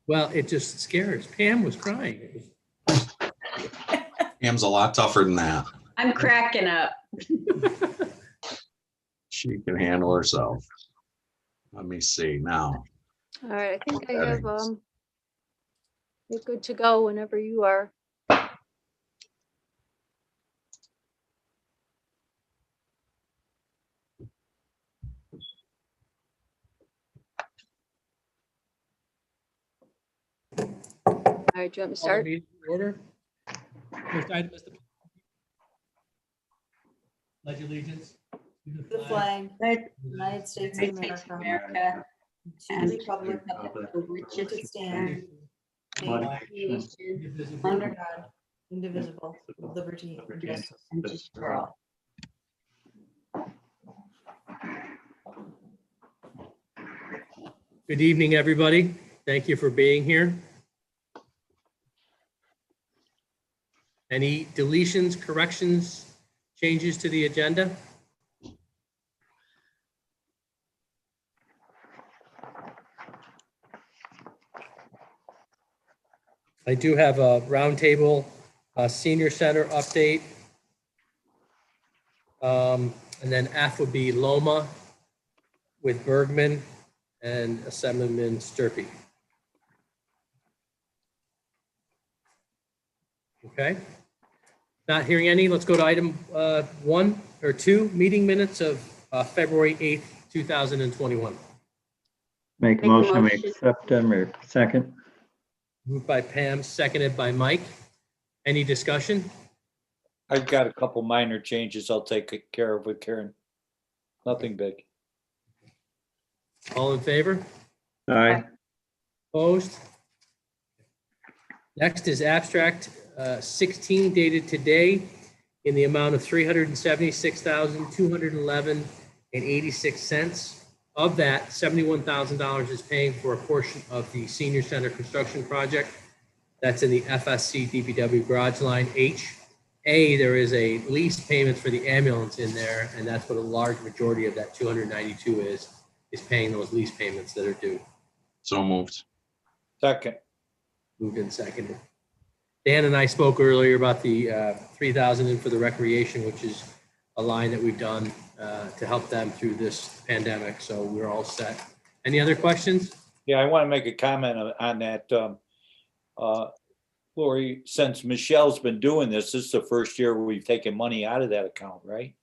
Well, it just scares. Pam was crying. It was, Pam's a lot tougher than that. I'm cracking up. She can handle herself. Let me see now. All right, I think I have, Settings. you're good to go whenever you are. All right, do you want me to call the start? meeting to order. First item is the pledge allegiance to The flag, United States of America, and the republic for which it stands, one nation, under God, indivisible, with liberty and justice for all. Good evening, everybody. Thank you for being here. Any deletions, corrections, changes to the agenda? I do have a roundtable senior center update. And then F would be Loma with Bergman and Assemblyman Sturpey. Okay. Not hearing any, let's go to item 1 or 2, meeting minutes of February 8th, 2021. Make a motion, we accept them, or second. Moved by Pam, seconded by Mike. Any discussion? I've got a couple minor changes I'll take care of with Karen. Nothing big. All in favor? Aye. Opposed? Next is abstract 16 dated today in the amount of $376,211.86. Of that, $71,000 is paying for a portion of the senior center construction project. That's in the FSC DPW garage line H. There is a lease payment for the ambulance in there, and that's what a large majority of that 292 is paying those lease payments that are due. So moved. Second. Moved and seconded. Dan and I spoke earlier about the 3,000 in for the recreation, which is a line that we've done to help them through this pandemic. So we're all set. Any other questions? Yeah, I want to make a comment on that. Lori, since Michelle's been doing this is the first year we've taken money out of that account, right?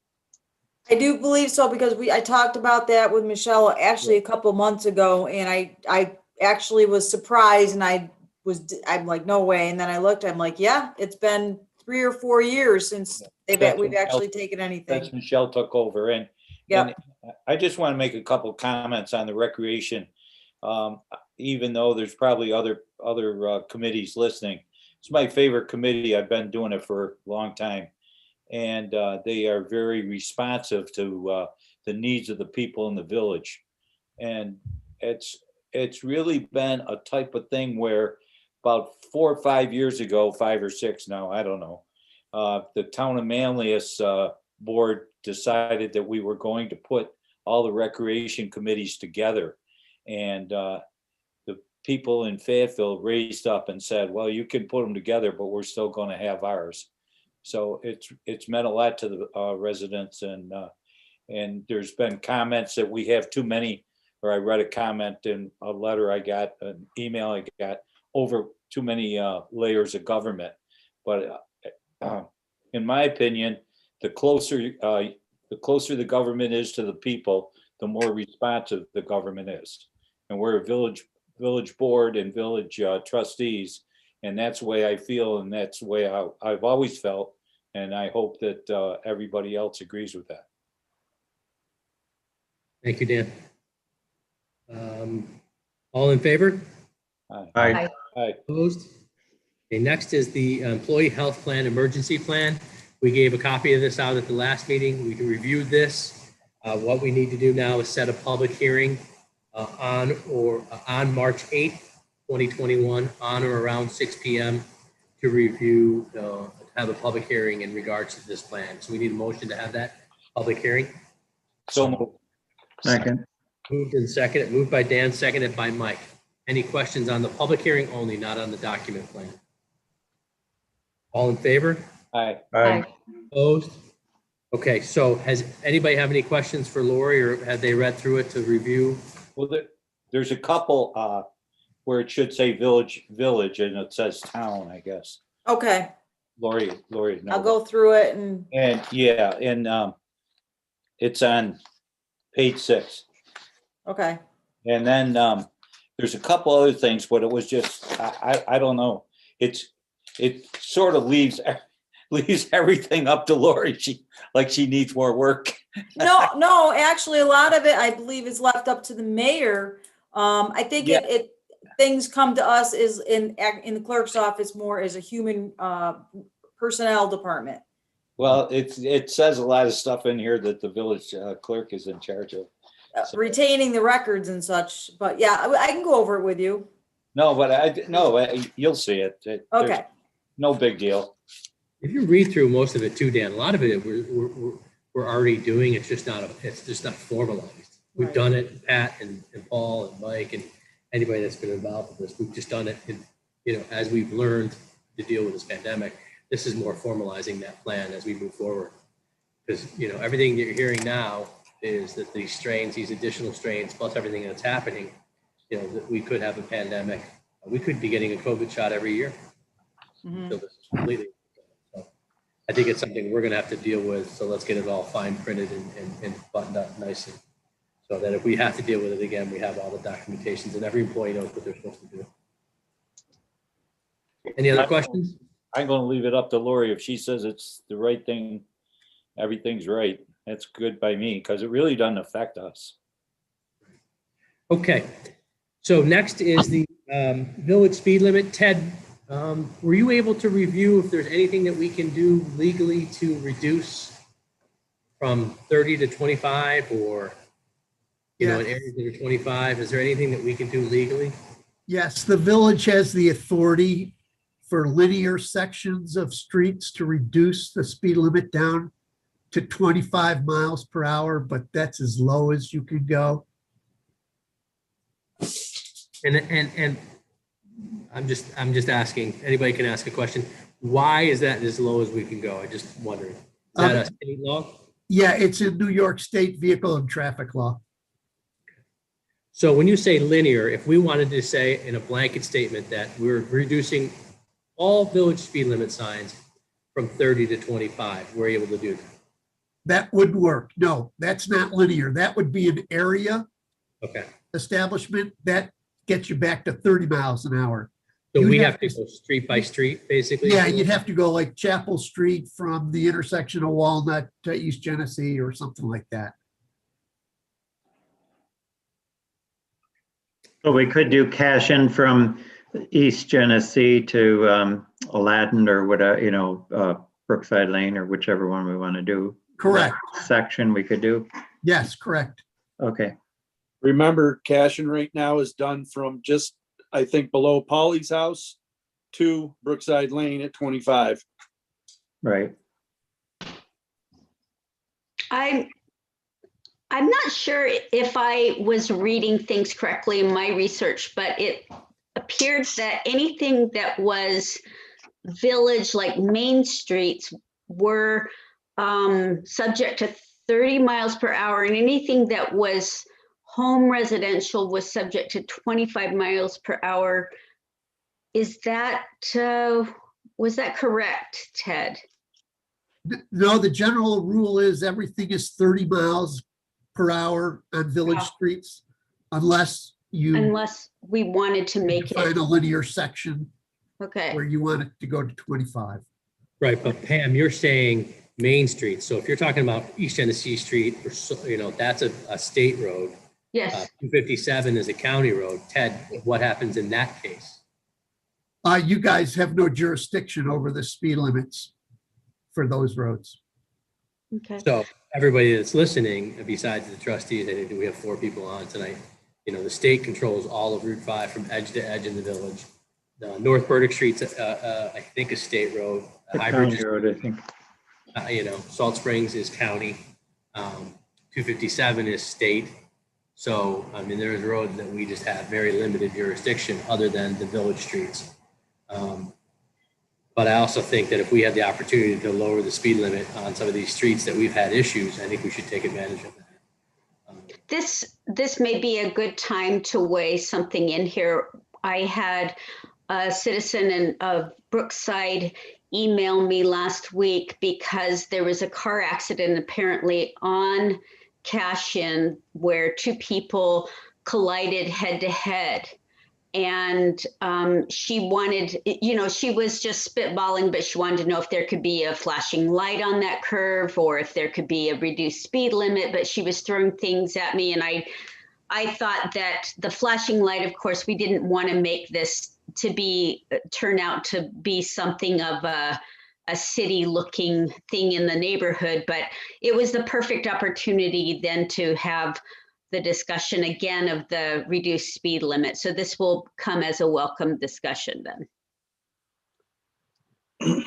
I do believe so, because I talked about that with Michelle actually a couple months ago, and I actually was surprised, and I'm like, no way. And then I looked, I'm like, yeah, it's been 3 or 4 years since we've actually taken anything. Since Michelle took over. And I just want to make a couple comments on the recreation. Even though there's probably other committees listening. It's my favorite committee. I've been doing it for a long time. And they are very responsive to the needs of the people in the village. And it's really been a type of thing where about 4 or 5 years ago, 5 or 6 now, I don't know, the town of Manlius board decided that we were going to put all the recreation committees together. And the people in Fayetteville raised up and said, well, you can put them together, but we're still going to have ours. So it's meant a lot to the residents, and there's been comments that we have too many, or I read a comment in a letter I got, an email I got, over too many layers of government. But in my opinion, the closer the government is to the people, the more responsive the government is. And we're a village board and village trustees. And that's the way I feel, and that's the way I've always felt. And I hope that everybody else agrees with that. Thank you, Dan. All in favor? Aye. Aye. Opposed? Okay, next is the employee health plan emergency plan. We gave a copy of this out at the last meeting. We reviewed this. What we need to do now is set a public hearing on March 8th, 2021, on or around 6 p.m. to review, have a public hearing in regards to this plan. So we need a motion to have that public hearing. So moved. Second. Moved and seconded, moved by Dan, seconded by Mike. Any questions on the public hearing only, not on the document plan? All in favor? Aye. Aye. Opposed? Okay, so has anybody have any questions for Lori, or had they read through it to review? Well, there's a couple where it should say village, and it says town, I guess. Okay, Lori. I'll go through it and, And yeah, and it's on page 6. okay. And then there's a couple other things, but it was just, I don't know. It sort of leaves everything up to Lori. She needs more work. No, actually, a lot of it, I believe, is left up to the mayor. I think things come to us is in the clerk's office more as a human personnel department. Well, it says a lot of stuff in here that the village clerk is in charge of. So- Retaining the records and such, but yeah, I can go over it with you. No, but you'll see it. There's Okay, no big deal. If you read through most of it too, Dan, a lot of it we're already doing. It's just not formalized. We've Right. done it, Pat and Paul and Mike and anybody that's been involved with this. We've just done it, as we've learned to deal with this pandemic. This is more formalizing that plan as we move forward. Because everything you're hearing now is that these strains, these additional strains, plus everything that's happening, that we could have a pandemic. We could be getting a COVID shot every year. Mhm. So this is completely. So I think it's something we're going to have to deal with. So let's get it all fine printed and buttoned up nicely, so that if we have to deal with it again, we have all the documentations and every employee knows what they're supposed to do. Any other questions? I'm going to leave it up to Lori. If she says it's the right thing, everything's right. That's good by me because it really doesn't affect us. Okay. So next is the village speed limit. Ted, were you able to review if there's anything that we can do legally to reduce from 30 to 25 or, in areas that are 25? Is there anything that we can do legally? Yes, the village has the authority for linear sections of streets to reduce the speed limit down to 25 miles per hour, but that's as low as you can go. And I'm just asking, anybody can ask a question. Why is that as low as we can go? I just wondering. Is that a state law? Yeah, it's in New York State Vehicle and Traffic Law. So when you say linear, if we wanted to say in a blanket statement that we're reducing all village speed limit signs from 30 to 25, we're able to do that. That wouldn't work. No, that's not linear. That would be an area Okay. establishment that gets you back to 30 miles an hour. So You'd we have have to go street by street, basically? Yeah, you'd have to go like Chapel Street from the intersection of Walnut to East Genesee or something like that. So we could do cash in from East Genesee to Aladdin or whatever, Brookside Lane or whichever one we want to do. Correct. Section we could do. Yes, correct. Okay. Remember, cashing right now is done from just, I think, below Polly's house to Brookside Lane at 25. Right. I'm not sure if I was reading things correctly in my research, but it appeared that anything that was village, like main streets, were subject to 30 miles per hour, and anything that was home residential was subject to 25 miles per hour. Is that, was that correct, Ted? No, the general rule is everything is 30 miles per hour on village Yeah. streets, unless you Unless we wanted to make find it, a linear section okay. where you want it to go to 25. Right, but Pam, you're saying Main Street. So if you're talking about East Genesee Street, or that's a state road. Yes, 257 is a county road. Ted, what happens in that case? You guys have no jurisdiction over the speed limits for those roads. okay. So everybody that's listening, besides the trustees, I think we have 4 people on tonight. The state controls all of Route 5 from edge to edge in the village. North Burdick Street's, I think, a state road. The High Bridge county road, I think. Salt Springs is county. 257 is state. So, I mean, there is roads that we just have very limited jurisdiction other than the village streets. But I also think that if we have the opportunity to lower the speed limit on some of these streets that we've had issues, I think we should take advantage of that. This may be a good time to weigh something in here. I had a citizen of Brookside email me last week because there was a car accident apparently on Cashin where two people collided head to head. And she wanted, she was just spitballing, but she wanted to know if there could be a flashing light on that curve or if there could be a reduced speed limit, but she was throwing things at me. And I thought that the flashing light, of course, we didn't want to make this to turn out to be something of a city looking thing in the neighborhood, but it was the perfect opportunity then to have the discussion again of the reduced speed limit. So this will come as a welcome discussion then.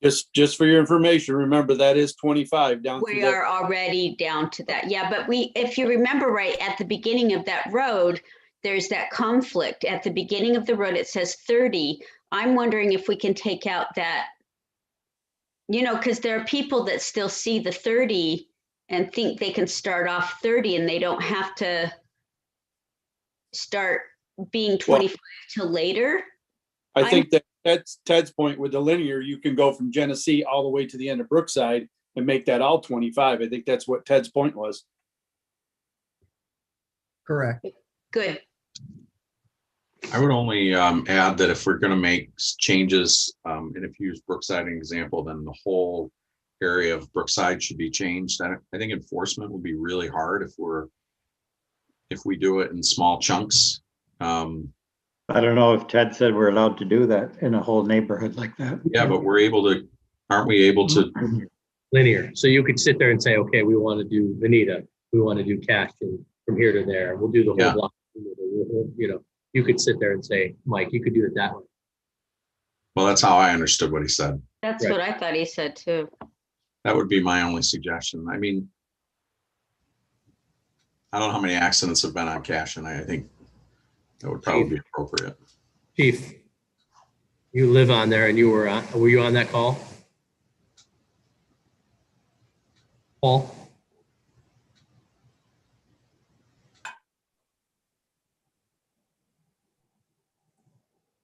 Just for your information, remember that is 25 down. We are already down to that. Yeah, but if you remember right, at the beginning of that road, there's that conflict. At the beginning of the road, it says 30. I'm wondering if we can take out that, because there are people that still see the 30 and think they can start off 30 and they don't have to start being 25 till later. I think that's Ted's point with the linear. You can go from Genesee all the way to the end of Brookside and make that all 25. I think that's what Ted's point was. Correct. Good. I would only add that if we're going to make changes, and if you use Brookside as an example, then the whole area of Brookside should be changed. I think enforcement will be really hard if we do it in small chunks. I don't know if Ted said we're allowed to do that in a whole neighborhood like that. Yeah, but aren't we able to? Linear. So you could sit there and say, okay, we want to do Veneta. We want to do Cashin from here to there. We'll do the whole block. You could sit there and say, Mike, you could do it that way. Well, that's how I understood what he said. That's what I thought he said too. That would be my only suggestion. I mean, I don't know how many accidents have been on Cashin. I think that would probably be appropriate. Chief, you live on there and were you on that call? Paul?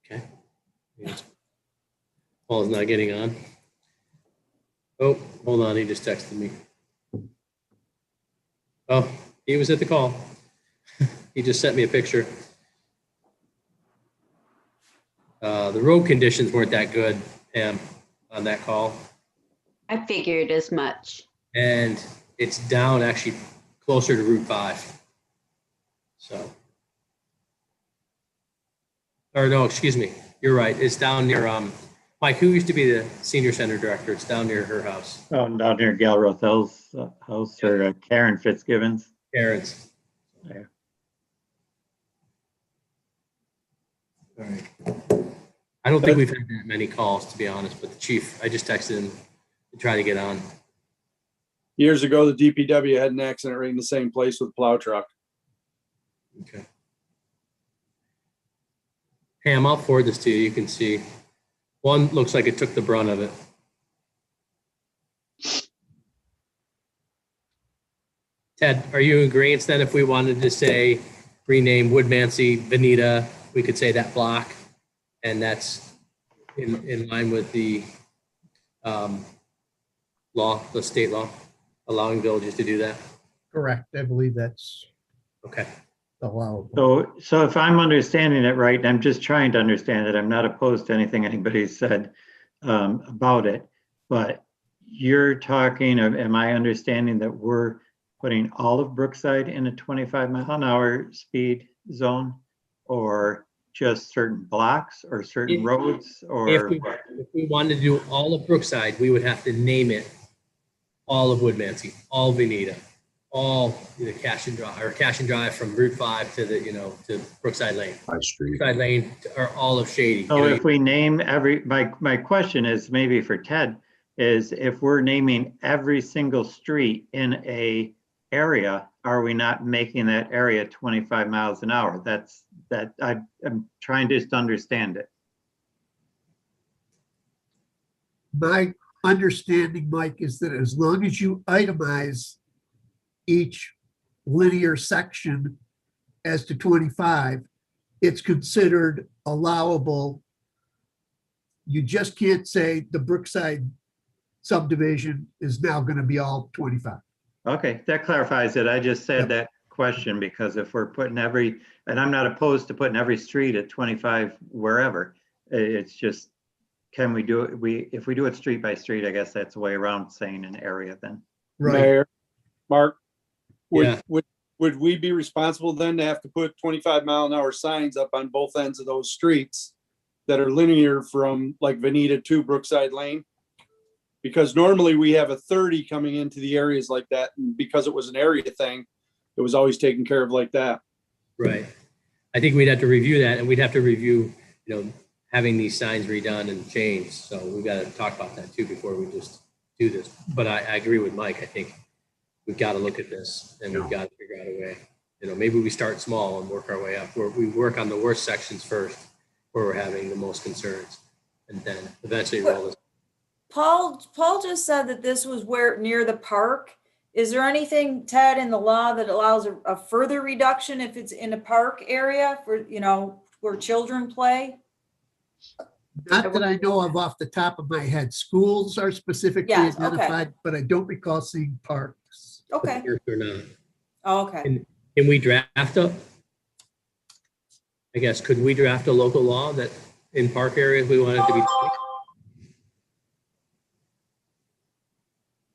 Okay. Paul's not getting on. Oh, hold on. He just texted me. Oh, he was at the call. He just sent me a picture. The road conditions weren't that good, Pam, on that call. I figured as much. And it's down actually closer to Route 5. So. Or no, excuse me. You're right. It's down near, Mike, who used to be the senior center director? It's down near her house. Oh, down near Gal Rothel's house, or Karen Fitzgibbons. Karen's. Yeah. All right. I don't think we've had that many calls, to be honest, but the chief, I just texted him to try to get on. Years ago, the DPW had an accident right in the same place with a plow truck. Okay. Pam, I'll forward this to you. You can see. One looks like it took the brunt of it. Ted, are you in agreement then if we wanted to say rename Woodmancy, Veneta, we could say that block, and that's in line with the law, the state law, allowing villages to do that? Correct. I believe that's Okay. allowable. So if I'm understanding it right, and I'm just trying to understand it, I'm not opposed to anything anybody said about it, but you're talking, am I understanding that we're putting all of Brookside in a 25-mile-an-hour speed zone, or just certain blocks or certain roads? Or if we wanted to do all of Brookside, we would have to name it all of Woodmancy, all Veneta, all the Cashin Drive from Route 5 to to Brookside Lane. Brookside Lane or all of Shady. So if we name my question is maybe for Ted, is if we're naming every single street in a area, are we not making that area 25 miles an hour? I'm trying to just understand it. My understanding, Mike, is that as long as you itemize each linear section as to 25, it's considered allowable. You just can't say the Brookside subdivision is now going to be all 25. Okay, that clarifies it. I just said Yep. that question because if we're putting and I'm not opposed to putting every street at 25 wherever. It's just, can we do it? If we do it street by street, I guess that's the way around saying an area then. Right. Mayor, Mark, Yeah. would we be responsible then to have to put 25-mile-an-hour signs up on both ends of those streets that are linear from like Veneta to Brookside Lane? Because normally we have a 30 coming into the areas like that, and because it was an area thing, it was always taken care of like that. Right. I think we'd have to review that, and we'd have to review, having these signs redone and changed. So we've got to talk about that too before we just do this. But I agree with Mike. I think we've got to look at this and we've got to figure out a way. Maybe we start small and work our way up. We work on the worst sections first, where we're having the most concerns, and then eventually roll this. Paul just said that this was where near the park. Is there anything, Ted, in the law that allows a further reduction if it's in a park area for, where children play? Not that I know of off the top of my head. Schools are specifically Yes, okay. identified, but I don't recall seeing parks. Okay. Here or not. Oh, okay. Can we draft could we draft a local law that in park areas we want it to be?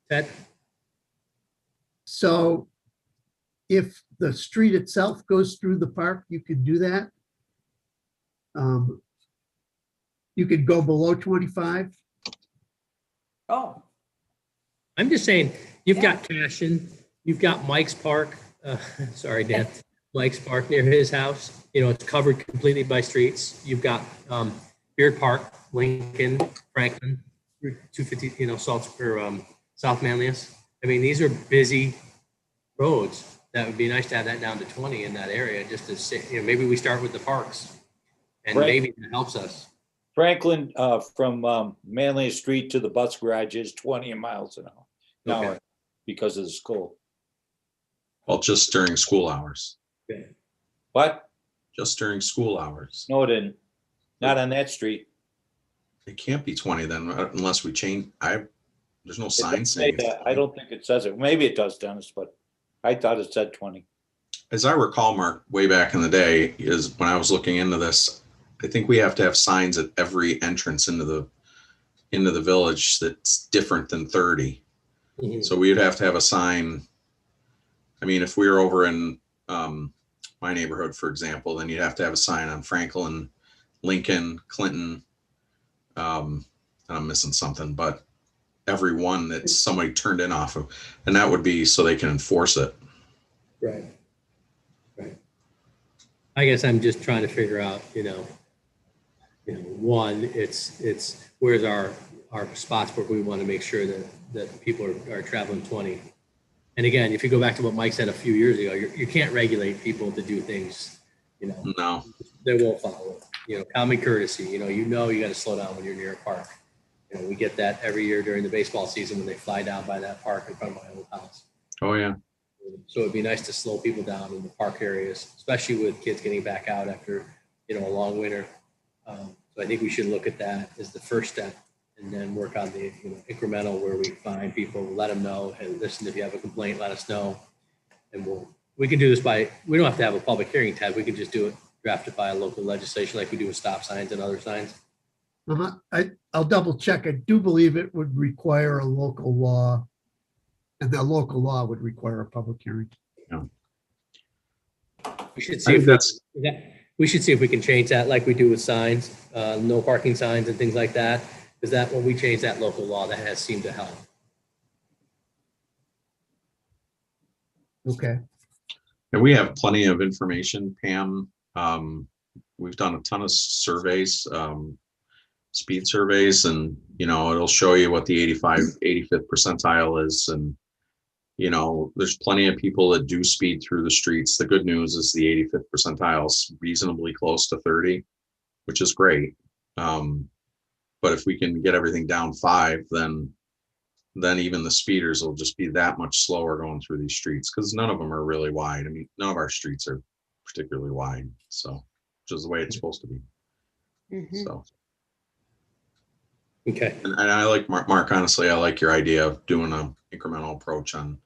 Ted? So if the street itself goes through the park, you can do that. You could go below 25. Oh, I'm just saying, you've got Cashin, you've got Mike's Park, sorry, Dan, Mike's Park near his house. It's covered completely by streets. You've got Beard Park, Lincoln, Franklin, Route 250, South Manlius. I mean, these are busy roads. That would be nice to have that down to 20 in that area, just to say, maybe we start with the parks. And Right. maybe that helps us. Franklin, from Manly Street to the bus garage is 20 miles an hour Okay. because of the school. Well, just during school hours, What? just during school hours. No, it didn't. Not on that street. It can't be 20 then unless we change. There's no It sign doesn't say saying. it's that. 20. I don't think it says it. Maybe it does, Dennis, but I thought it said 20. As I recall, Mark, way back in the day, is when I was looking into this, I think we have to have signs at every entrance into the village that's different than 30. Mhm. So we'd have to have a sign. I mean, if we were over in my neighborhood, for example, then you'd have to have a sign on Franklin, Lincoln, Clinton. And I'm missing something, but every one that somebody turned in off of, and that would be so they can enforce it. Right. I guess I'm just trying to figure out, one, it's where's our spots where we want to make sure that people are traveling 20. And again, if you go back to what Mike said a few years ago, you can't regulate people to do things, No, they won't follow it. Common courtesy, you got to slow down when you're near a park. We get that every year during the baseball season when they fly down by that park in front of my old house. oh yeah, So it'd be nice to slow people down in the park areas, especially with kids getting back out after, a long winter. So I think we should look at that as the first step and then work on the incremental where we find people, let them know, and listen, if you have a complaint, let us know. And we can do this we don't have to have a public hearing, Ted. We can just do it, draft it by a local legislation like we do with stop signs and other signs. I'll double check. I do believe it would require a local law, and the local law would require a public hearing. We should I see think we should see if we can change that like we do with signs, no parking signs and things like that. Is that when we change that local law, that has seemed to help. Okay. and we have plenty of information, Pam. We've done a ton of surveys, speed surveys, and it'll show you what the 85th percentile is, and You know, there's plenty of people that do speed through the streets. The good news is the 85th percentile is reasonably close to 30, which is great. But if we can get everything down 5, then even the speeders will just be that much slower going through these streets, because none of them are really wide. I mean, none of our streets are particularly wide, so, which is the way it's supposed to be. Mhm. So, Okay. and I like Mark, honestly, I like your idea of doing an incremental approach on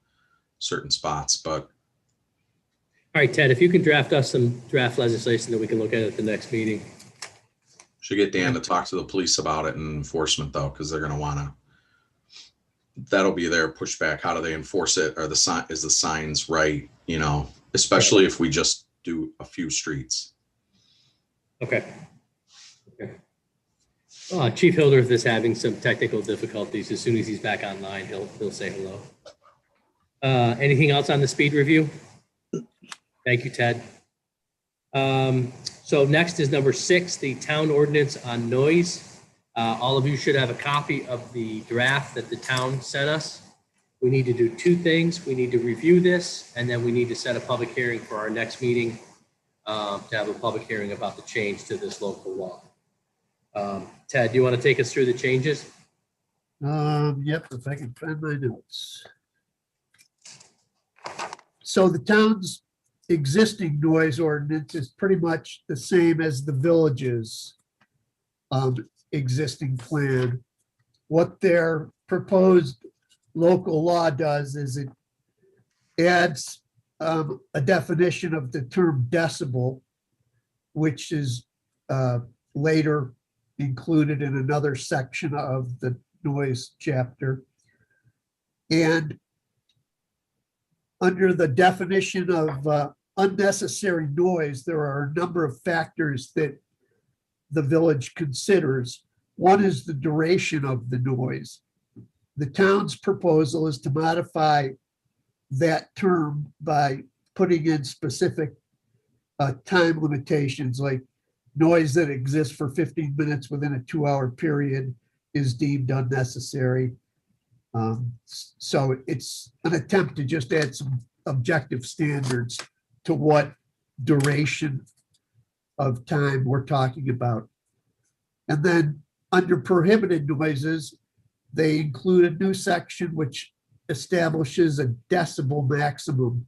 certain spots, but All right, Ted, if you can draft us some draft legislation that we can look at the next meeting. should get Dan to talk to the police about it and enforcement though, because they're gonna wanna, that'll be their pushback. How do they enforce it? Are the sign, is the signs right? You know, especially if we just do a few streets. Okay. Okay. Chief Hildreth is having some technical difficulties. As soon as he's back online, he'll say hello. Anything else on the speed review? Thank you, Ted. So next is number 6, the town ordinance on noise. All of you should have a copy of the draft that the town sent us. We need to do 2 things. We need to review this, and then we need to set a public hearing for our next meeting to have a public hearing about the change to this local law. Ted, do you want to take us through the changes? Yep, if I can find my notes. So the town's existing noise ordinance is pretty much the same as the village's existing plan. What their proposed local law does is it adds a definition of the term decibel, which is later included in another section of the noise chapter. And under the definition of unnecessary noise, there are a number of factors that the village considers. One is the duration of the noise. The town's proposal is to modify that term by putting in specific time limitations, like noise that exists for 15 minutes within a 2-hour period is deemed unnecessary. So it's an attempt to just add some objective standards to what duration of time we're talking about. And then under prohibited noises, they include a new section which establishes a decibel maximum.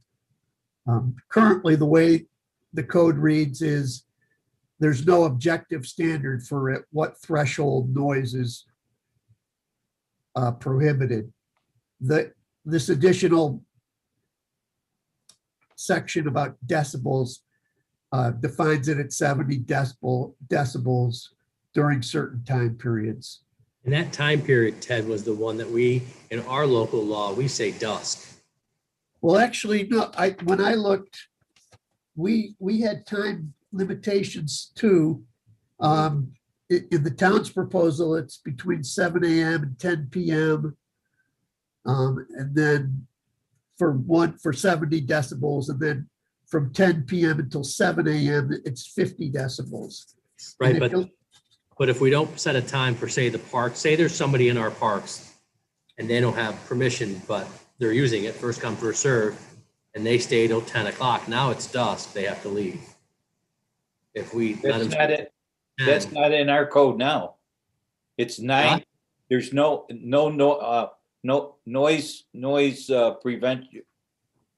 Currently, the way the code reads is there's no objective standard for it, what threshold noise is prohibited. This additional section about decibels defines it at 70 decibels during certain time periods. And that time period, Ted, was the one that we, in our local law, we say dusk. Well, actually, no, when I looked, we had time limitations too. In the town's proposal, it's between 7 a.m. and 10 p.m. And then for 70 decibels, and then from 10 p.m. until 7 a.m., it's 50 decibels. Right, but if we don't set a time for, say, the park, say there's somebody in our parks and they don't have permission, but they're using it, first come, first serve, and they stay till 10 o'clock. Now it's dusk, they have to leave. If we let them. That's not it. That's not in our code now. It's 9. There's no noise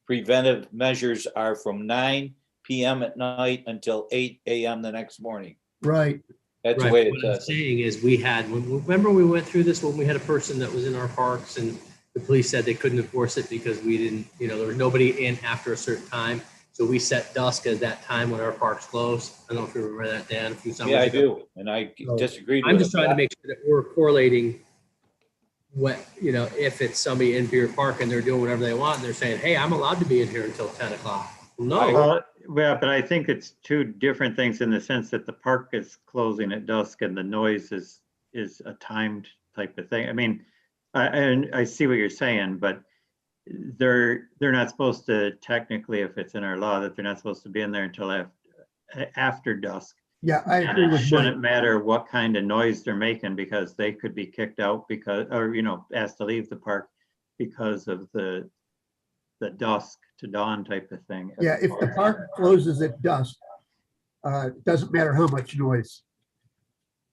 preventive measures are from 9 p.m. at night until 8 a.m. the next morning. Right. That's the Right. way What it's I'm saying is remember we went through this when we had a person that was in our parks and the police said they couldn't enforce it because we didn't, there was nobody in after a certain time. So we set dusk as that time when our parks closed. I don't know if you remember that, Dan, a few summers Yeah, I ago. do. And I disagreed with I'm just it. trying to make sure that we're correlating what, if it's somebody in Beer Park and they're doing whatever they want and they're saying, hey, I'm allowed to be in here until 10 o'clock. No. Well, but I think it's 2 different things in the sense that the park is closing at dusk and the noise is a timed type of thing. I mean, I see what you're saying, but they're not supposed to technically, if it's in our law, that they're not supposed to be in there until after dusk. Yeah, I And agree it with Mike. shouldn't matter what kind of noise they're making because they could be kicked out or asked to leave the park because of the the dusk to dawn type of thing. Yeah, if the park closes at dusk, it doesn't matter how much noise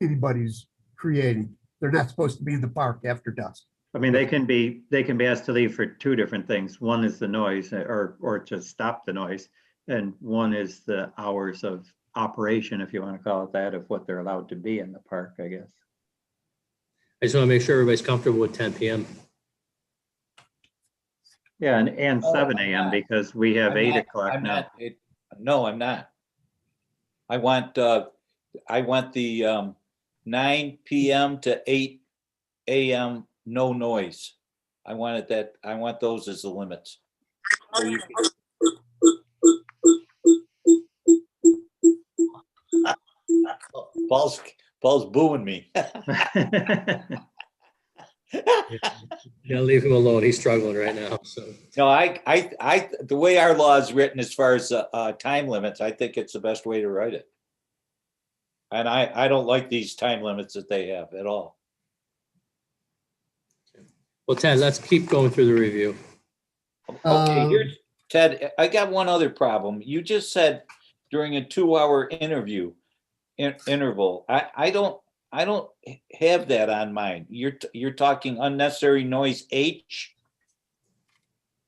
anybody's creating. They're not supposed to be in the park after dusk. I mean, they can be asked to leave for two different things. One is the noise or to stop the noise. And one is the hours of operation, if you want to call it that, of what they're allowed to be in the park, I guess. I just want to make sure everybody's comfortable with 10 PM. Yeah, and Oh, 7 I'm AM not. because we have I'm 8 not- o'clock I'm now. not. No, I'm not. I want the 9 PM to 8 AM, no noise. I want those as the limits. So you can- Paul's booing me. Gotta leave him alone. He's struggling right now, so. No, the way our law is written as far as time limits, I think it's the best way to write it. And I don't like these time limits that they have at all. Well, Ted, let's keep going through the review. Okay, here's, Ted, I got one other problem. You just said during a 2-hour interval. I don't have that on mine. You're talking unnecessary noise H?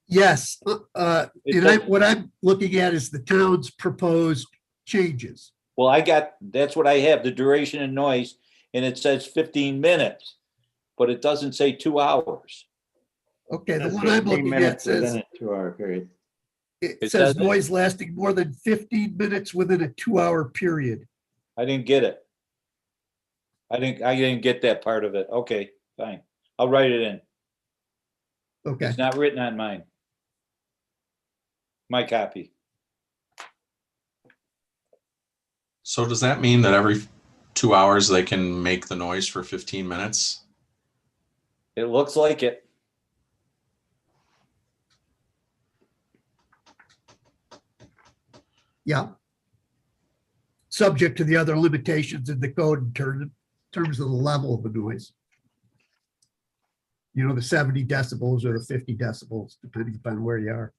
Yes, It and doesn't- what I'm looking at is the town's proposed changes. Well, that's what I have, the duration of noise, and it says 15 minutes, but it doesn't say 2 hours. Okay, the That's one I'm 15 looking at minutes says, within a 2-hour period. it It says doesn't? noise lasting more than 15 minutes within a 2-hour period. I didn't get it. I didn't get that part of it. Okay, fine. I'll write it in. Okay, It's not written on mine. My copy. So does that mean that every 2 hours they can make the noise for 15 minutes? It looks like it. yeah. Subject to the other limitations in the code in terms of the level of the noise. You know, the 70 decibels or the 50 decibels, depending upon where you are.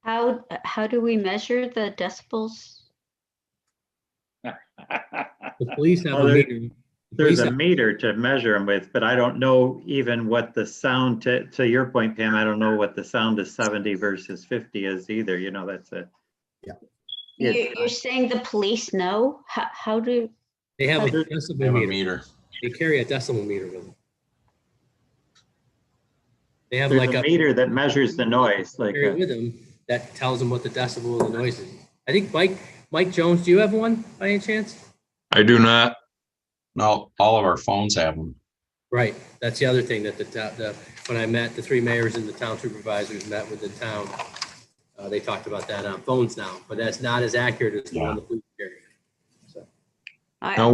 How do we measure the decibels? The police have Oh, a there- meter. There's Police a have- meter to measure them with, but I don't know even what the sound, to your point, Pam, I don't know what the sound of 70 versus 50 is either, you know, that's it. Yeah. You're saying the police know? How do, They have a They decibel have a meter. meter. They carry a decibel meter with them. They have There's like a a meter that measures the noise, like, carry with them that tells them what the decibel of the noise is. I think Mike Jones, do you have one by any chance? I do not. No, all of our phones have them. Right, that's the other thing that when I met, the 3 mayors and the town supervisors met with the town, they talked about that on phones now, but that's not as accurate as the one the police carry. So, Now,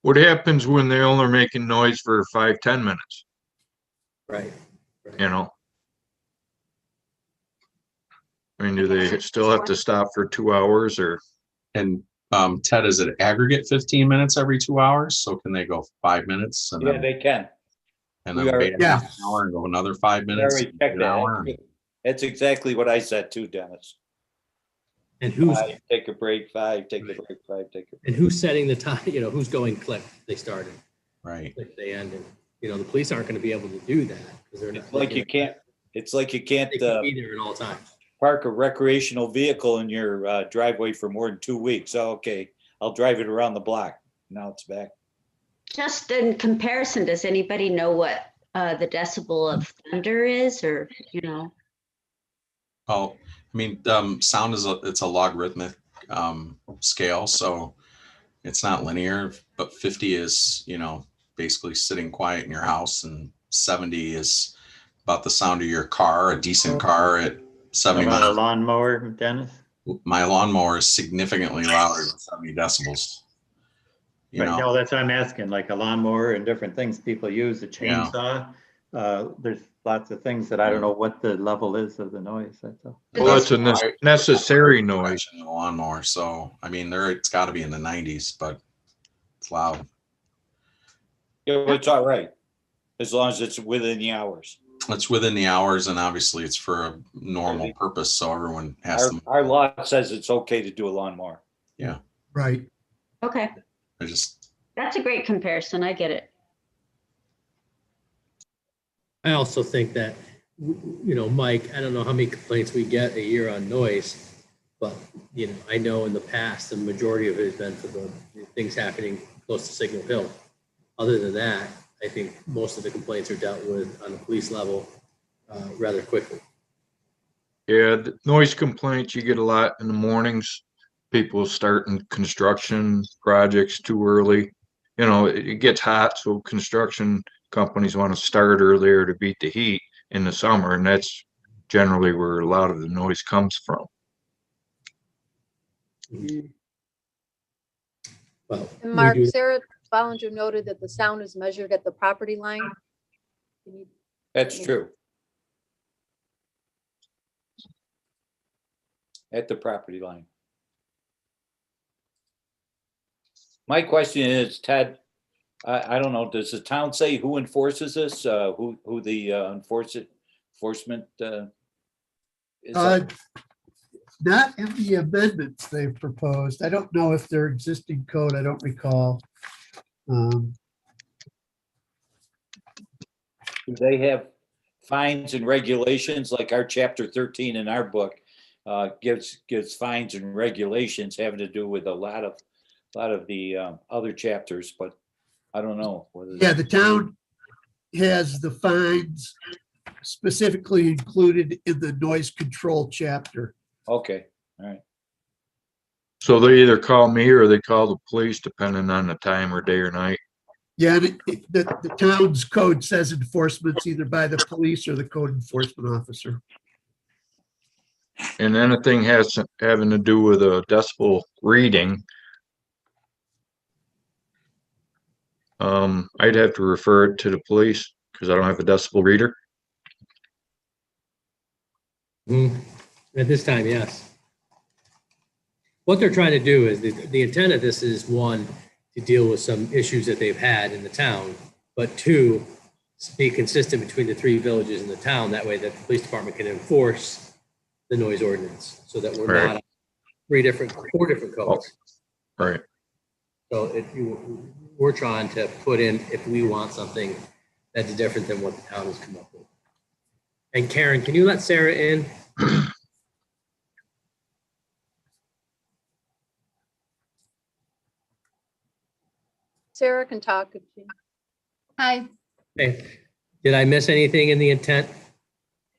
what happens when they only making noise for 5-10 minutes, right. you know? I mean, do they still have to stop for 2 hours or? And Ted, is it aggregate 15 minutes every 2 hours? So can they go 5 minutes and Yeah, then, they can. and we then are- wait Yeah. an hour and go another 5 I minutes? already checked an hour? that. That's exactly what I said too, Dennis. And who's 5, take a break, 5, take a break, 5, take a break. and who's setting the time, who's going click, they started, Right. click, they ended. The police aren't gonna be able to do that because they're not. It's like you can't They can be there at all times. park a recreational vehicle in your driveway for more than 2 weeks. Oh, okay, I'll drive it around the block. Now it's back. just in comparison, does anybody know what the decibel of thunder is, or, Oh, I mean, sound it's a logarithmic scale, so it's not linear, but 50 is, basically sitting quiet in your house, and 70 is about the sound of your car, a decent car at 70 about a miles. lawnmower, Dennis? My lawnmower is significantly louder than 70 decibels. Right, no, that's what I'm asking, like a lawnmower and different things people use, a Yeah. chainsaw. There's lots of things that I don't know what the level is of the noise, that's all. Well, that's a necessary noise. In the lawnmower, so I mean, it's got to be in the 90s, but it's loud. Yeah, but it's all right. as long as it's within the hours. It's within the hours and obviously it's for a normal purpose. So everyone has to. Our law says it's okay to do a lawnmower. Yeah. Right. Okay, I just, that's a great comparison. I get it. I also think that, Mike, I don't know how many complaints we get a year on noise, but, I know in the past, the majority of it has been for the things happening close to Signal Hill. Other than that, I think most of the complaints are dealt with on the police level rather quickly. Yeah, the noise complaints, you get a lot in the mornings. People starting construction projects too early. It gets hot, so construction companies want to start earlier to beat the heat in the summer, and that's generally where a lot of the noise comes from. Well, And we Mark, do- Sarah Bollinger noted that the sound is measured at the property line. That's true. At the property line. My question is, Ted, I don't know, does the town say who enforces this? Who the enforcement is? Not in the amendments they've proposed. I don't know if their existing code, I don't recall. Do they have fines and regulations like our chapter 13 in our book gives fines and regulations having to do with a lot of the other chapters, but I don't know. Yeah, the town has the fines specifically included in the noise control chapter. Okay, all right. So they either call me or they call the police, depending on the time or day or night. Yeah, and the town's code says enforcement's either by the police or the code enforcement officer. And anything having to do with a decibel reading, I'd have to refer it to the police because I don't have a decibel reader. At this time, yes. What they're trying to do is, the intent of this is, one, to deal with some issues that they've had in the town, but two, be consistent between the three villages in the town. That way that the police department can enforce the noise ordinance so that we're Right. not four different codes. Right. So we're trying to put in, if we want something that's different than what the town has come up with. And Karen, can you let Sarah in? Sarah can talk if she. Hi, Hey, did I miss anything in the intent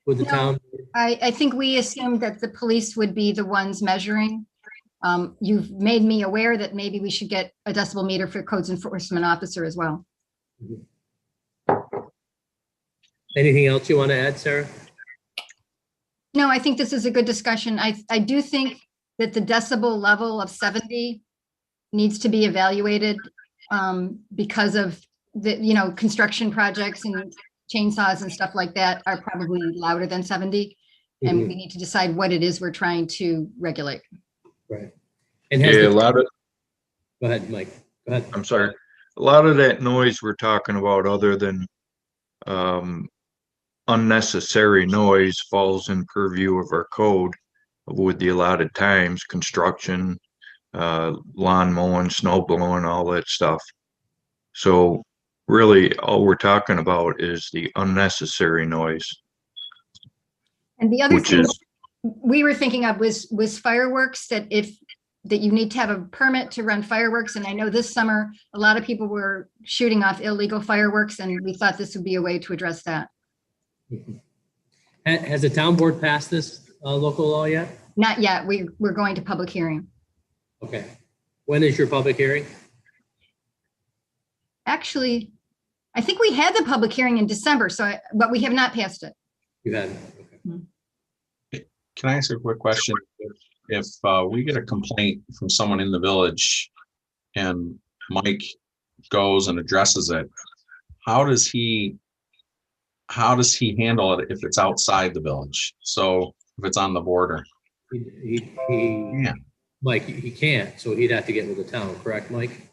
with the No. town? I think we assumed that the police would be the ones measuring. You've made me aware that maybe we should get a decibel meter for codes enforcement officer as well. Anything else you want to add, Sarah? No, I think this is a good discussion. I do think that the decibel level of 70 needs to be evaluated because of the, construction projects and chainsaws and stuff like that are probably louder than 70. And we need to decide what it is we're trying to regulate. Right. And has Yeah, a the- lot of, Go ahead, Mike. Go ahead. I'm sorry. A lot of that noise we're talking about, other than unnecessary noise, falls in purview of our code with the allotted times, construction, lawn mowing, snow blowing, all that stuff. So really, all we're talking about is the unnecessary noise, And the other which thing is, we were thinking of was fireworks, that you need to have a permit to run fireworks. And I know this summer, a lot of people were shooting off illegal fireworks, and we thought this would be a way to address that. Has the town board passed this local law yet? Not yet. We're going to public hearing. Okay. When is your public hearing? Actually, I think we had the public hearing in December, but we have not passed it. You had. Okay. can I ask a quick question? If we get a complaint from someone in the village and Mike goes and addresses it, how does he handle it if it's outside the village? So if it's on the border? Yeah. Mike, he can't, so he'd have to get with the town, correct, Mike?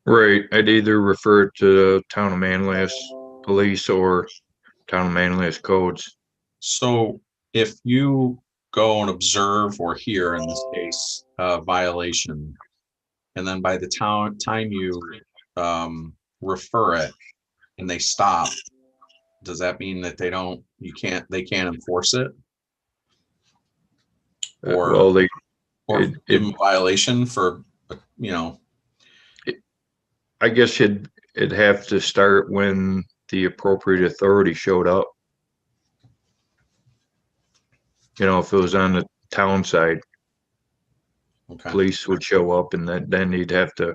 right, I'd either refer it to the town of Manlius police or town of Manlius codes. So if you go and observe or hear, in this case, a violation, and then by the time you refer it and they stop, does that mean that they can't enforce it? Or, Well, or give them a violation for, you know, I guess it'd have to start when the appropriate authority showed up. You know, if it was on the town side, okay, police would show up, and then you'd have to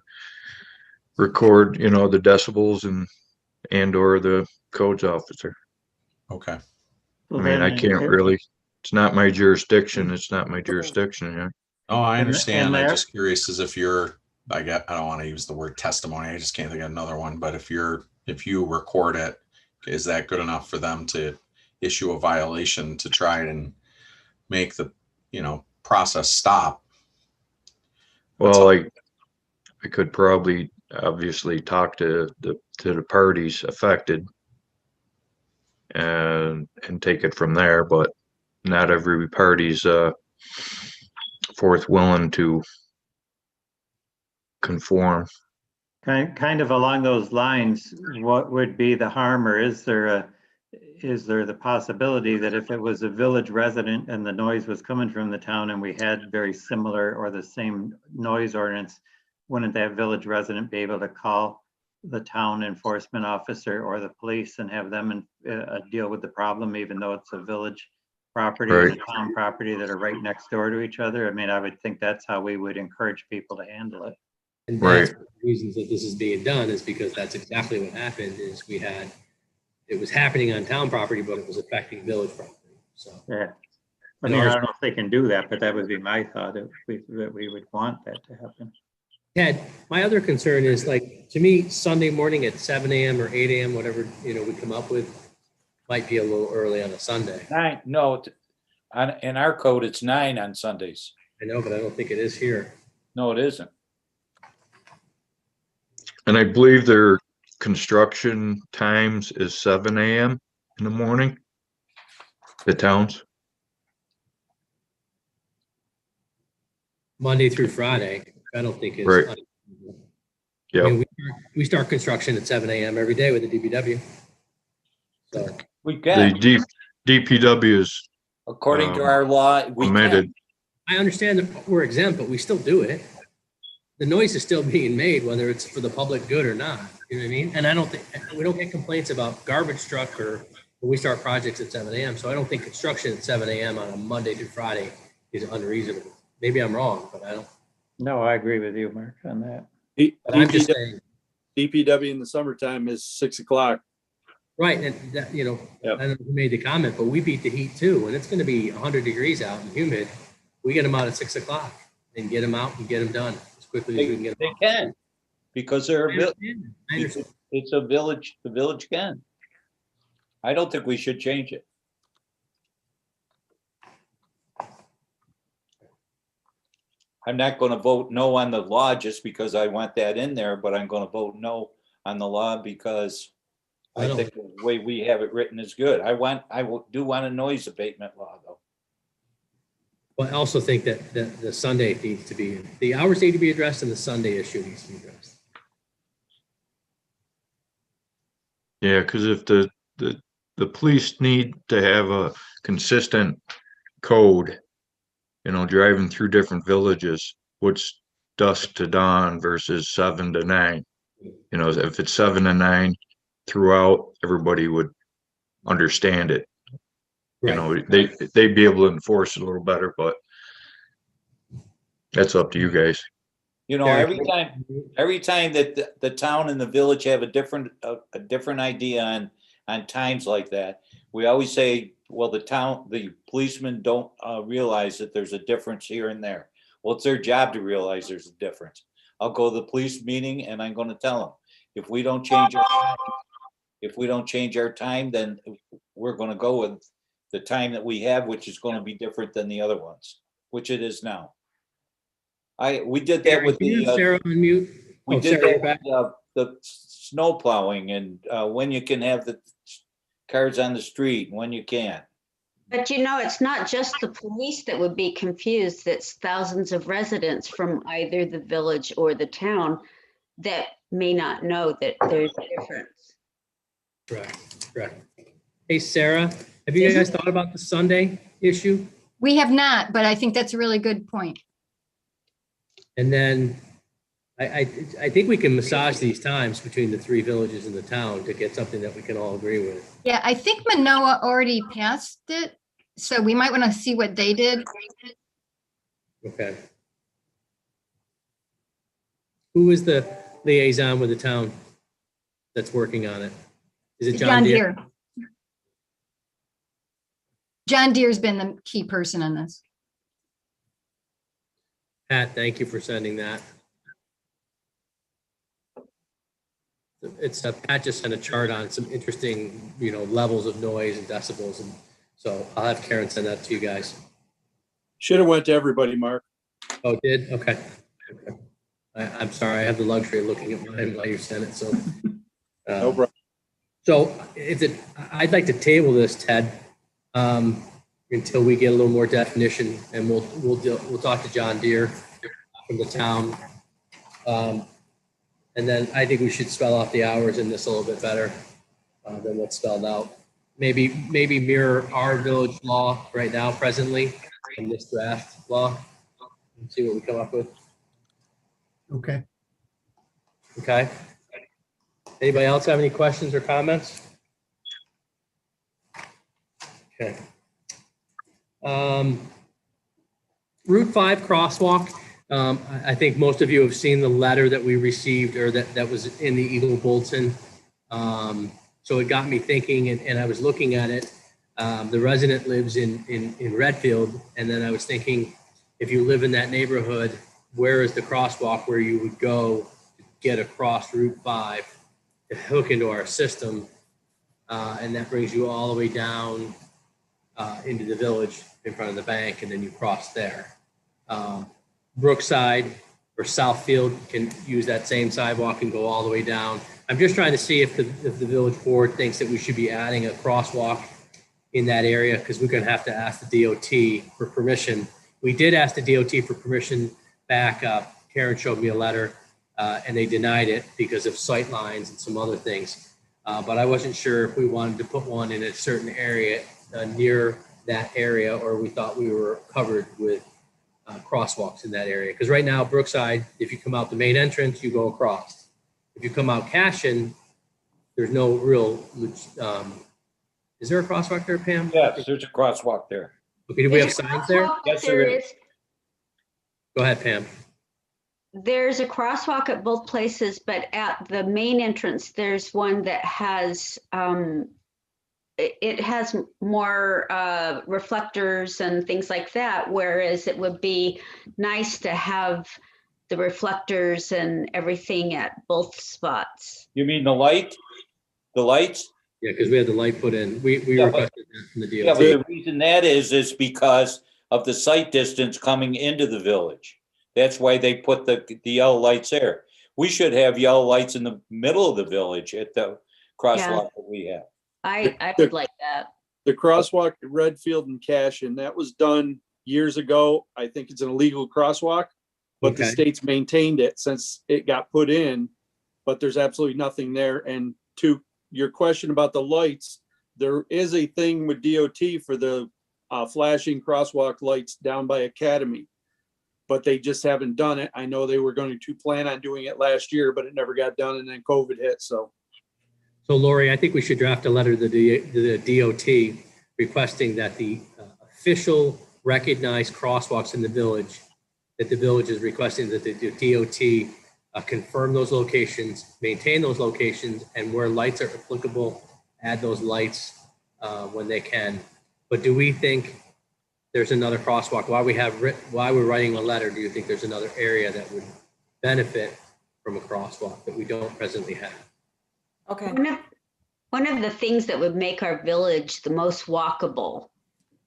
record, you know, the decibels and or the codes officer. okay. I mean, I can't really, it's not my jurisdiction. It's not my jurisdiction, yeah. Oh, I understand. I'm there- just curious as if I don't want to use the word testimony. I just can't think of another one, but if you record it, is that good enough for them to issue a violation to try and make the, you know, process stop? Well, I could probably obviously talk to the parties affected and take it from there, but not every party's willing to conform. Kind of along those lines, what would be the harm, or is there the possibility that if it was a village resident and the noise was coming from the town and we had very similar or the same noise ordinance, wouldn't that village resident be able to call the town enforcement officer or the police and have them deal with the problem, even though it's a village property and a town property that are right next door to each other? I mean, I would think that's how we would encourage people to handle it. And that's one of the reasons that this is being done, is because that's exactly what happened. Is it was happening on town property, but it was affecting village property. So Yeah. I mean, I don't know if they can do that, but that would be my thought, that we would want that to happen. Ted, my other concern is, like, to me, Sunday morning at 7 a.m. or 8 a.m., whatever, you know, we come up with, might be a little early on a Sunday. 9, no, in our code, it's 9 on Sundays. I know, but I don't think it is here. No, it isn't. And I believe their construction times is 7 a.m. in the morning, the towns. Monday through Friday, I don't think is. Right. I mean, we start construction at 7 a.m. every day with the DPW. So We can, The DPW is according to our law, we amended. can. I understand that we're exempt, but we still do it. The noise is still being made, whether it's for the public good or not. You know what I mean? And we don't get complaints about garbage truck or when we start projects at 7 a.m. So I don't think construction at 7 a.m. on a Monday through Friday is unreasonable. Maybe I'm wrong, but I don't. No, I agree with you, Mark, on that. But I'm just saying. DPW in the summertime is 6 o'clock. Right, and that, you know, Yep. I don't know who made the comment, but we beat the heat too. When it's going to be 100 degrees out and humid, we get them out at 6 o'clock and get them out and get them done as quickly as we can get them. They can, because they're I a village. understand. I understand. It's a village, the village can. I don't think we should change it. I'm not going to vote no on the law just because I want that in there, but I'm going to vote no on the law because I think the way we have it written is good. I do want a noise abatement law, though. But I also think that the Sunday needs to be, the hours need to be addressed and the Sunday issue needs to be addressed. Yeah, because if the police need to have a consistent code, you know, driving through different villages, what's dusk to dawn versus 7 to 9. You know, if it's 7 to 9 throughout, everybody would understand it. You know, they'd be able to enforce it a little better, but that's up to you guys. You know, every time that the town and the village have a different idea on times like that, we always say, well, the policemen don't realize that there's a difference here and there. Well, it's their job to realize there's a difference. I'll go to the police meeting and I'm going to tell them, if we don't change our time, then we're going to go with the time that we have, which is going to be different than the other ones, which it is now. We did that with Sarah, unmute. we did that with the snow plowing and when you can have the cars on the street, when you can't. But you know, it's not just the police that would be confused. It's thousands of residents from either the village or the town that may not know that there's a difference. Correct. Hey, Sarah, have you guys thought about the Sunday issue? We have not, but I think that's a really good point. And then I think we can massage these times between the three villages in the town to get something that we can all agree with. Yeah, I think Manoa already passed it, so we might want to see what they did. Okay. Who is the liaison with the town that's working on it? Is it John Deere? John Deere's been the key person on this. Pat, thank you for sending that. It's Pat just sent a chart on some interesting, levels of noise and decibels, and so I'll have Karen send that to you guys. Should have went to everybody, Mark. Oh, it did? Okay. I'm sorry, I have the luxury of looking at mine while you sent it, so. No problem. So I'd like to table this, Ted, until we get a little more definition, and we'll talk to John Deere from the town. And then I think we should spell out the hours in this a little bit better than what's spelled out. Maybe mirror our village law right now presently in this draft law and see what we come up with. Okay. Okay. Anybody else have any questions or comments? Okay. Route 5 crosswalk. I think most of you have seen the letter that we received, or that was in the Eagle Bulletin. So it got me thinking, and I was looking at it. The resident lives in Redfield, and then I was thinking, if you live in that neighborhood, where is the crosswalk where you would go to get across Route 5 to hook into our system? And that brings you all the way down into the village in front of the bank, and then you cross there. Brookside or Southfield can use that same sidewalk and go all the way down. I'm just trying to see if the village board thinks that we should be adding a crosswalk in that area, because we're going to have to ask the DOT for permission. We did ask the DOT for permission back. Karen showed me a letter, and they denied it because of sight lines and some other things. But I wasn't sure if we wanted to put one in a certain area near that area, or we thought we were covered with crosswalks in that area. Because right now, Brookside, if you come out the main entrance, you go across. If you come out Cashin, there's no real, is there a crosswalk there, Pam? Yes, there's a crosswalk there. Okay, do we have signs there? Yes, there is. Go ahead, Pam. There's a crosswalk at both places, but at the main entrance, there's one that has, it has more reflectors and things like that, whereas it would be nice to have the reflectors and everything at both spots. You mean the light? The lights? Yeah, because we had the light put in. We Yeah, requested that from the DOT. Yeah, but the reason that is because of the sight distance coming into the village. That's why they put the yellow lights there. We should have yellow lights in the middle of the village at the crosswalk that we have. I would like that. The crosswalk at Redfield and Cashin, that was done years ago. I think it's an illegal crosswalk, but the Okay. state's maintained it since it got put in, but there's absolutely nothing there. And to your question about the lights, there is a thing with DOT for the flashing crosswalk lights down by Academy, but they just haven't done it. I know they were going to plan on doing it last year, but it never got done, and then COVID hit, so. So Lori, I think we should draft a letter to the DOT requesting that the official recognized crosswalks in the village, that the village is requesting that the DOT confirm those locations, maintain those locations, and where lights are applicable, add those lights when they can. But do we think there's another crosswalk? While we're writing a letter, do you think there's another area that would benefit from a crosswalk that we don't presently have? Okay. One of the things that would make our village the most walkable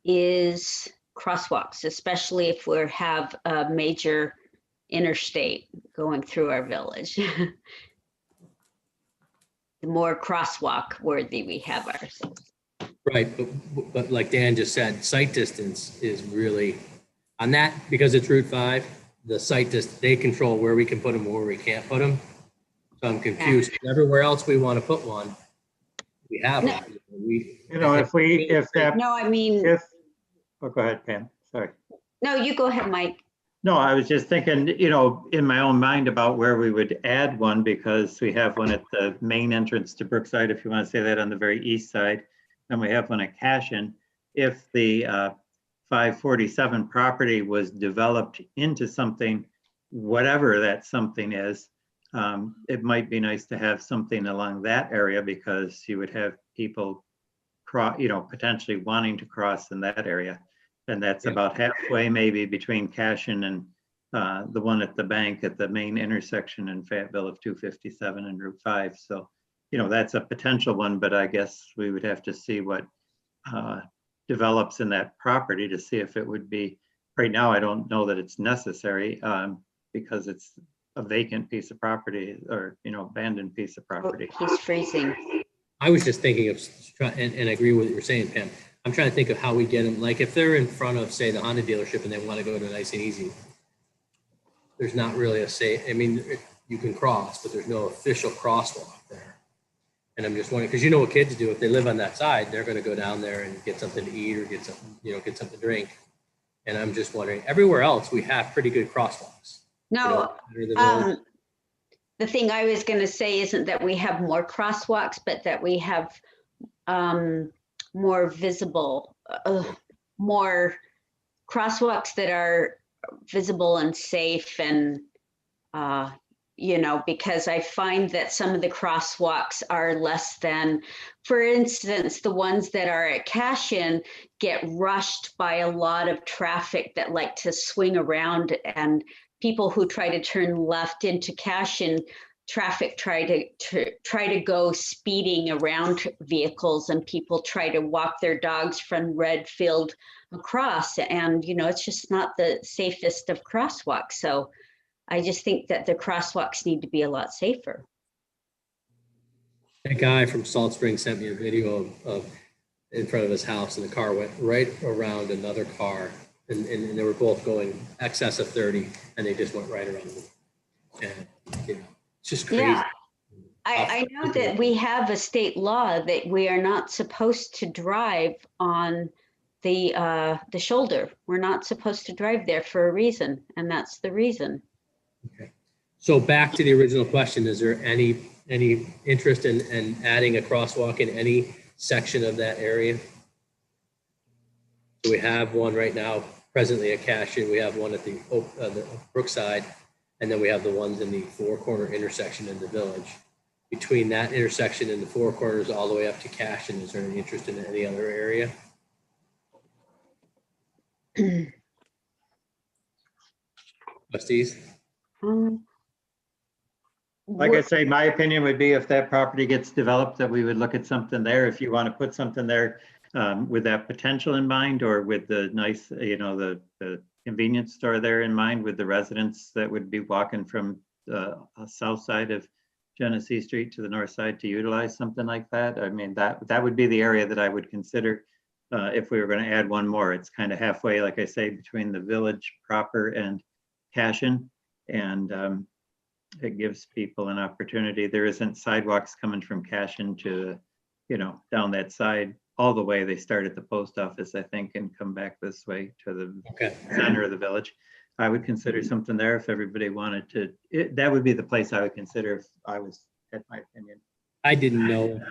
is crosswalks, especially if we have a major interstate going through our village. the more crosswalk worthy we have ourselves. Right, but like Dan just said, sight distance is really, on that, because it's Route 5, the sight distance, they control where we can put them, where we can't put them. So I'm confused. Everywhere else we want to put one, we have them. If that, No, I mean, oh, go ahead, Pam, sorry. no, you go ahead, Mike. No, I was just thinking, in my own mind about where we would add one, because we have one at the main entrance to Brookside, if you want to say that, on the very east side, and we have one at Cashin. If the 547 property was developed into something, whatever that something is, it might be nice to have something along that area, because you would have people potentially wanting to cross in that area. And that's about halfway maybe between Cashin and the one at the bank at the main intersection in Fayetteville of 257 and Route 5. So, that's a potential one, but I guess we would have to see what develops in that property to see if it would be. Right now, I don't know that it's necessary because it's a vacant piece of property, or, abandoned piece of property. Oh, he's freezing. I was just thinking of, and I agree with what you're saying, Pam. I'm trying to think of how we get them, like if they're in front of, say, the Honda dealership and they want to go to Nice and Easy, there's not really a you can cross, but there's no official crosswalk there. And I'm just wondering, because you know what kids do, if they live on that side, they're going to go down there and get something to eat or get something to drink. And I'm just wondering, everywhere else, we have pretty good crosswalks. No, the thing I was going to say isn't that we have more crosswalks, but that we have more visible, more crosswalks that are visible and safe, and because I find that some of the crosswalks are less than, for instance, the ones that are at Cashin get rushed by a lot of traffic that like to swing around, and people who try to turn left into Cashin, traffic try to go speeding around vehicles, and people try to walk their dogs from Redfield across, and it's just not the safest of crosswalks. So I just think that the crosswalks need to be a lot safer. A guy from Salt Spring sent me a video of in front of his house, and the car went right around another car, and they were both going excess of 30, and they just went right around them. And it's just crazy. Yeah, I know that we have a state law that we are not supposed to drive on the shoulder. We're not supposed to drive there for a reason, and that's the reason. Okay. So back to the original question, is there any interest in adding a crosswalk in any section of that area? So we have one right now, presently at Cashin. We have one at the Brookside, and then we have the ones in the Four Corner intersection in the Village. Between that intersection and the Four Corners all the way up to Cashin, is there any interest in any other area? Trustees? Like I say, my opinion would be if that property gets developed, that we would look at something there. If you want to put something there with that potential in mind, or with the nice, the convenience store there in mind, with the residents that would be walking from the south side of Genesee Street to the north side to utilize something like that. I mean, that would be the area that I would consider if we were going to add one more. It's kind of halfway, like I say, between the Village proper and Cashin, and it gives people an opportunity. There isn't sidewalks coming from Cashin to, down that side all the way. They start at the post office, I think, and come back this way to the center of the Village. I would consider something there if everybody wanted to. That would be the place I would consider if I was, at my opinion. I didn't know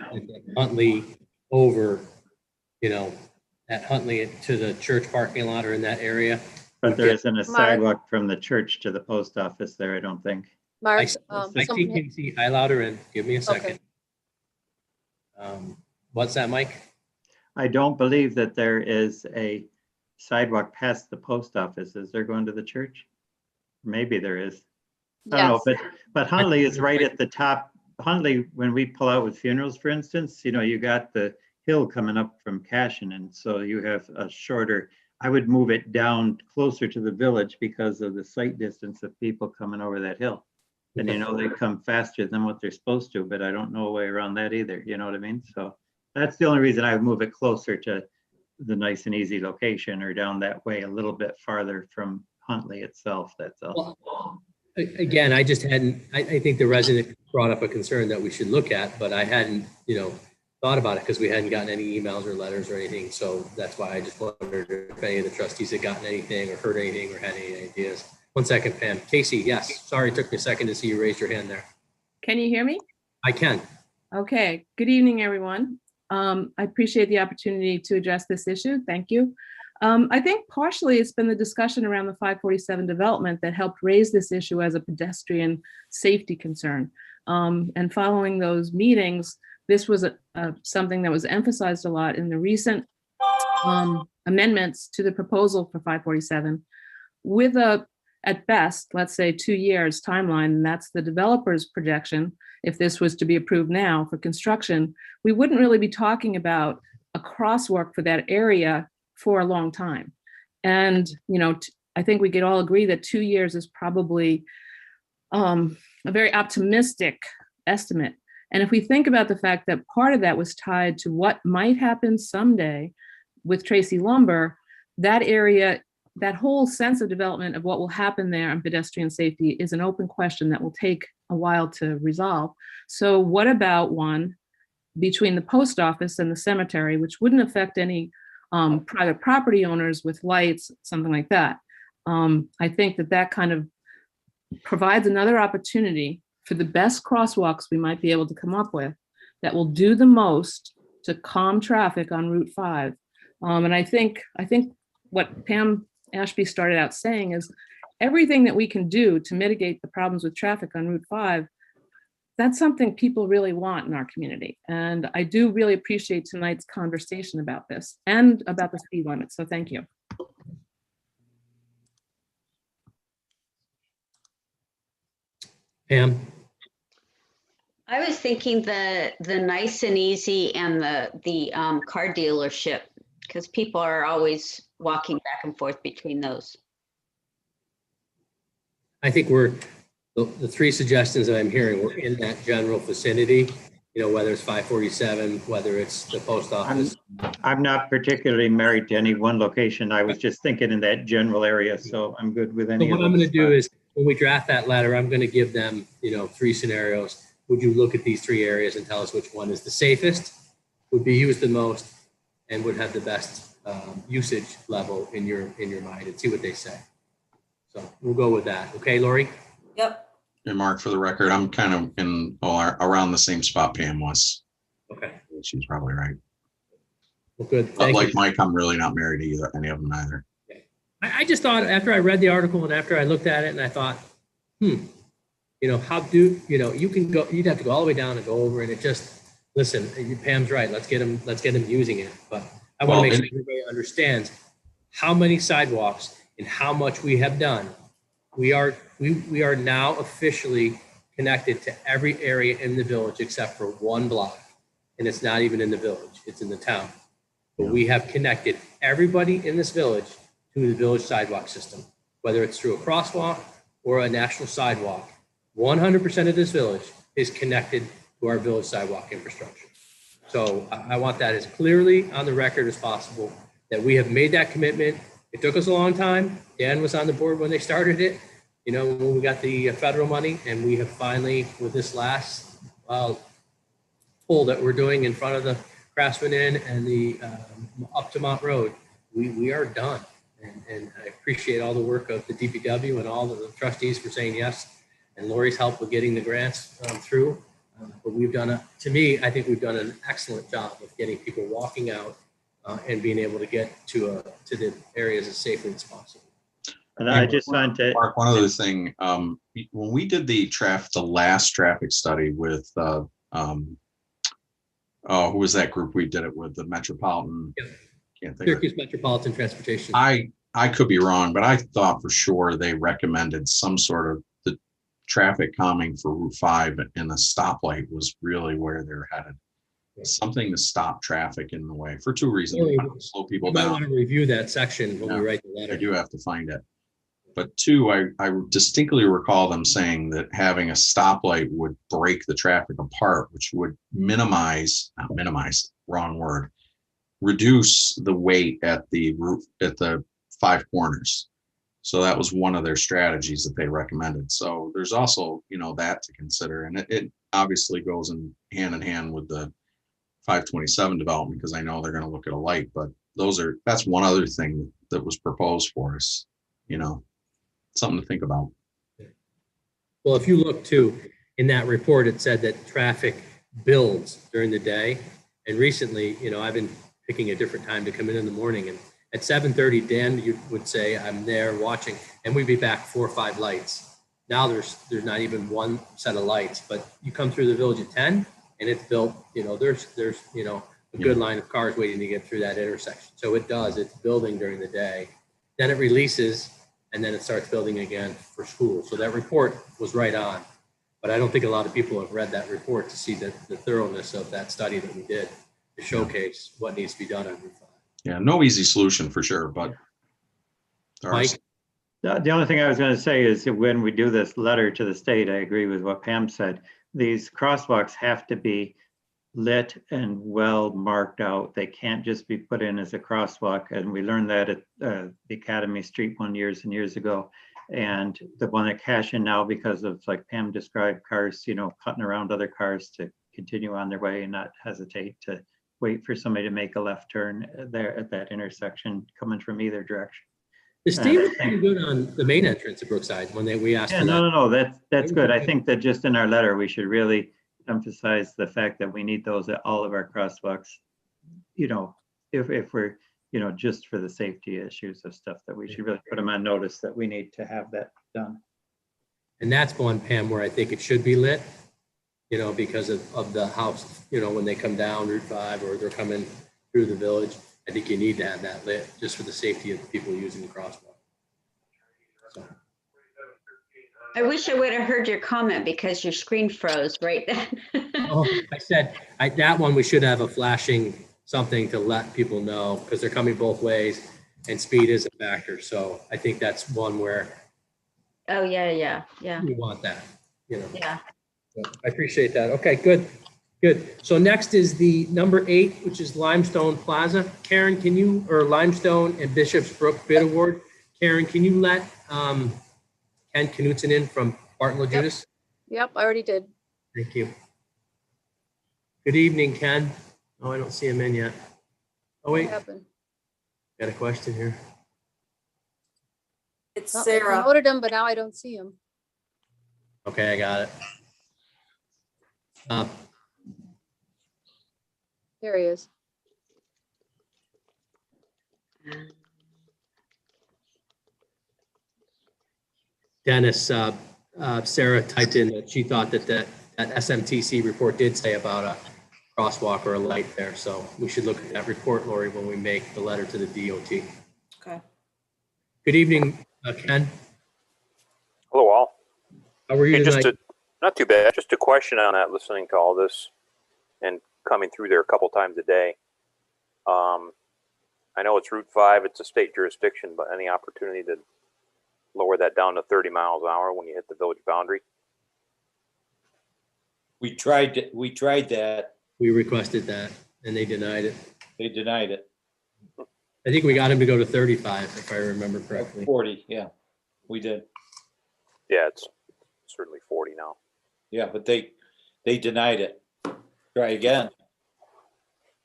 Huntley over, at Huntley to the church parking lot or in that area. But there isn't a sidewalk from the church to the post office there, I don't think. Mark, I see Casey Highlouder in. Give me a second. What's that, Mike? I don't believe that there is a sidewalk past the post office. Is there going to the church? Maybe there is. I don't know, but Huntley is right at the top. Huntley, when we pull out with funerals, for instance, you got the hill coming up from Cashin, and so you have a shorter. I would move it down closer to the Village because of the sight distance of people coming over that hill. then you know they come faster than what they're supposed to, but I don't know a way around that either, you know what I mean? So that's the only reason I would move it closer to the nice and easy location or down that way a little bit farther from Huntley itself, that's all. Well, again, I just hadn't, I think the resident brought up a concern that we should look at, but I hadn't, thought about it because we hadn't gotten any emails or letters or anything. So that's why I just wondered if any of the trustees had gotten anything or heard anything or had any ideas. 1 second, Pam. Casey, yes. Sorry, it took me a second to see you raise your hand there. Can you hear me? I can. Okay. Good evening, everyone. I appreciate the opportunity to address this issue. Thank you. I think partially it's been the discussion around the 547 development that helped raise this issue as a pedestrian safety concern. And following those meetings, this was something that was emphasized a lot in the recent amendments to the proposal for 547 with at best, let's say 2 years timeline, and that's the developer's projection. If this was to be approved now for construction, we wouldn't really be talking about a crosswalk for that area for a long time. And, I think we could all agree that 2 years is probably a very optimistic estimate. And if we think about the fact that part of that was tied to what might happen someday with Tracy Lumber, that area, that whole sense of development of what will happen there on pedestrian safety is an open question that will take a while to resolve. So what about one between the post office and the cemetery, which wouldn't affect any private property owners with lights, something like that? I think that kind of provides another opportunity for the best crosswalks we might be able to come up with that will do the most to calm traffic on Route 5. And I think what Pam Ashby started out saying is everything that we can do to mitigate the problems with traffic on Route 5, that's something people really want in our community. And I do really appreciate tonight's conversation about this and about the speed limit. So thank you. Pam? I was thinking the nice and easy and the car dealership, because people are always walking back and forth between those. I think the three suggestions that I'm hearing, we're in that general vicinity, whether it's 547, whether it's the post office. I'm not particularly married to any one location. I was just thinking in that general area, so I'm good with any So of what I'm going to those. do is when we draft that letter, I'm going to give them, 3 scenarios. Would you look at these 3 areas and tell us which one is the safest, would be used the most, and would have the best usage level in your mind, and see what they say. So we'll go with that. Okay, Lori? Yep. And Mark, for the record, I'm kind of in around the same spot Pam was. Okay. She's probably right. Well, good. But Thank like you. Mike, I'm really not married to any of them either. I just thought after I read the article and after I looked at it and I thought, how do, you can go, you'd have to go all the way down and go over, and it just, listen, Pam's right. Let's get them using it. But I want to make sure everybody understands how many sidewalks and how much we have done. We are now officially connected to every area in the village except for 1 block. And it's not even in the village, it's in the town. But we have connected everybody in this village to the village sidewalk system, whether it's through a crosswalk or a national sidewalk. 100% of this village is connected to our village sidewalk infrastructure. So I want that as clearly on the record as possible, that we have made that commitment. It took us a long time. Dan was on the board when they started it, when we got the federal money, and we have finally, with this last pull that we're doing in front of the Craftsman Inn and the up to Mont Road, we are done. And I appreciate all the work of the DPW and all of the trustees for saying yes, and Lori's help with getting the grants through. But we've done to me, I think we've done an excellent job of getting people walking out and being able to get to the areas as safely as possible. And I just want to, Mark, one other thing, when we did the last traffic study with, who was that group we did it with, the Metropolitan? Yep. Can't think of Syracuse Metropolitan Transportation. I could be wrong, but I thought for sure they recommended some sort of the traffic calming for Route 5, and a stoplight was really where they're headed. Something to stop traffic in the way for 2 reasons. Really, Slow people You might down. want to review that section when we write the letter. I do have to find it. But two, I distinctly recall them saying that having a stoplight would break the traffic apart, which would not minimize, wrong word, reduce the weight at the roof, at the five corners. So that was one of their strategies that they recommended. So there's also, that to consider. And it obviously goes in hand with the 527 development, because I know they're going to look at a light, but that's one other thing that was proposed for us, something to think about. Well, if you look too, in that report, it said that traffic builds during the day. And recently, I've been picking a different time to come in the morning, and at 7:30, Dan, you would say, I'm there watching, and we'd be back 4 or 5 lights. Now there's not even one set of lights, but you come through the village at 10 and it's built, there's a good line of cars waiting to get through that intersection. So it's building during the day. Then it releases, and then it starts building again for school. So that report was right on, but I don't think a lot of people have read that report to see the thoroughness of that study that we did to showcase what needs to be done on Route 5. Yeah, no easy solution for sure, but Mike? The only thing I was going to say is that when we do this letter to the state, I agree with what Pam said. These crosswalks have to be lit and well marked out. They can't just be put in as a crosswalk. And we learned that at the Academy Street one years and years ago. And the one at Cashin now, because of, like Pam described, cars, cutting around other cars to continue on their way and not hesitate to wait for somebody to make a left turn there at that intersection coming from either direction. The state was pretty good on the main entrance of Brookside when we asked for that. No, that's good. I think that just in our letter, we should really emphasize the fact that we need those at all of our crosswalks, if we're, just for the safety issues of stuff, that we should really put them on notice that we need to have that done. And that's one, Pam, where I think it should be lit, because of the house, when they come down Route 5 or they're coming through the village. I think you need to have that lit just for the safety of the people using the crosswalk. So. I wish I would have heard your comment because your screen froze right then. Oh, I said that one we should have a flashing something to let people know, because they're coming both ways and speed is a factor. So I think that's one where. Oh, yeah. We want that, Yeah. So I appreciate that. Okay, good. So next is the number 8, which is Limestone Plaza. Karen, or Limestone and Bishop's Brook bid award. Karen, can you let Ken Knutson in from Barton LaJudas? Yep, I already did. Thank you. Good evening, Ken. Oh, I don't see him in yet. Oh, wait. What happened? Got a question here. It's Oh, I Sarah. promoted him, but now I don't see him. Okay, I got it. There he is. Dennis, Sarah typed in that she thought that SMTC report did say about a crosswalk or a light there. So we should look at that report, Lori, when we make the letter to the DOT. Okay. Good evening, Ken. Hello, all. How are you Hey, tonight? not too bad. Just a question on that, listening to all this and coming through there a couple times a day. I know it's Route 5, it's a state jurisdiction, but any opportunity to lower that down to 30 miles an hour when you hit the village boundary? We tried that. We requested that and they denied it. They denied it. I think we got him to go to 35, if I remember correctly. 40, yeah, we did. Yeah, it's certainly 40 now. Yeah, but they denied it. Try again.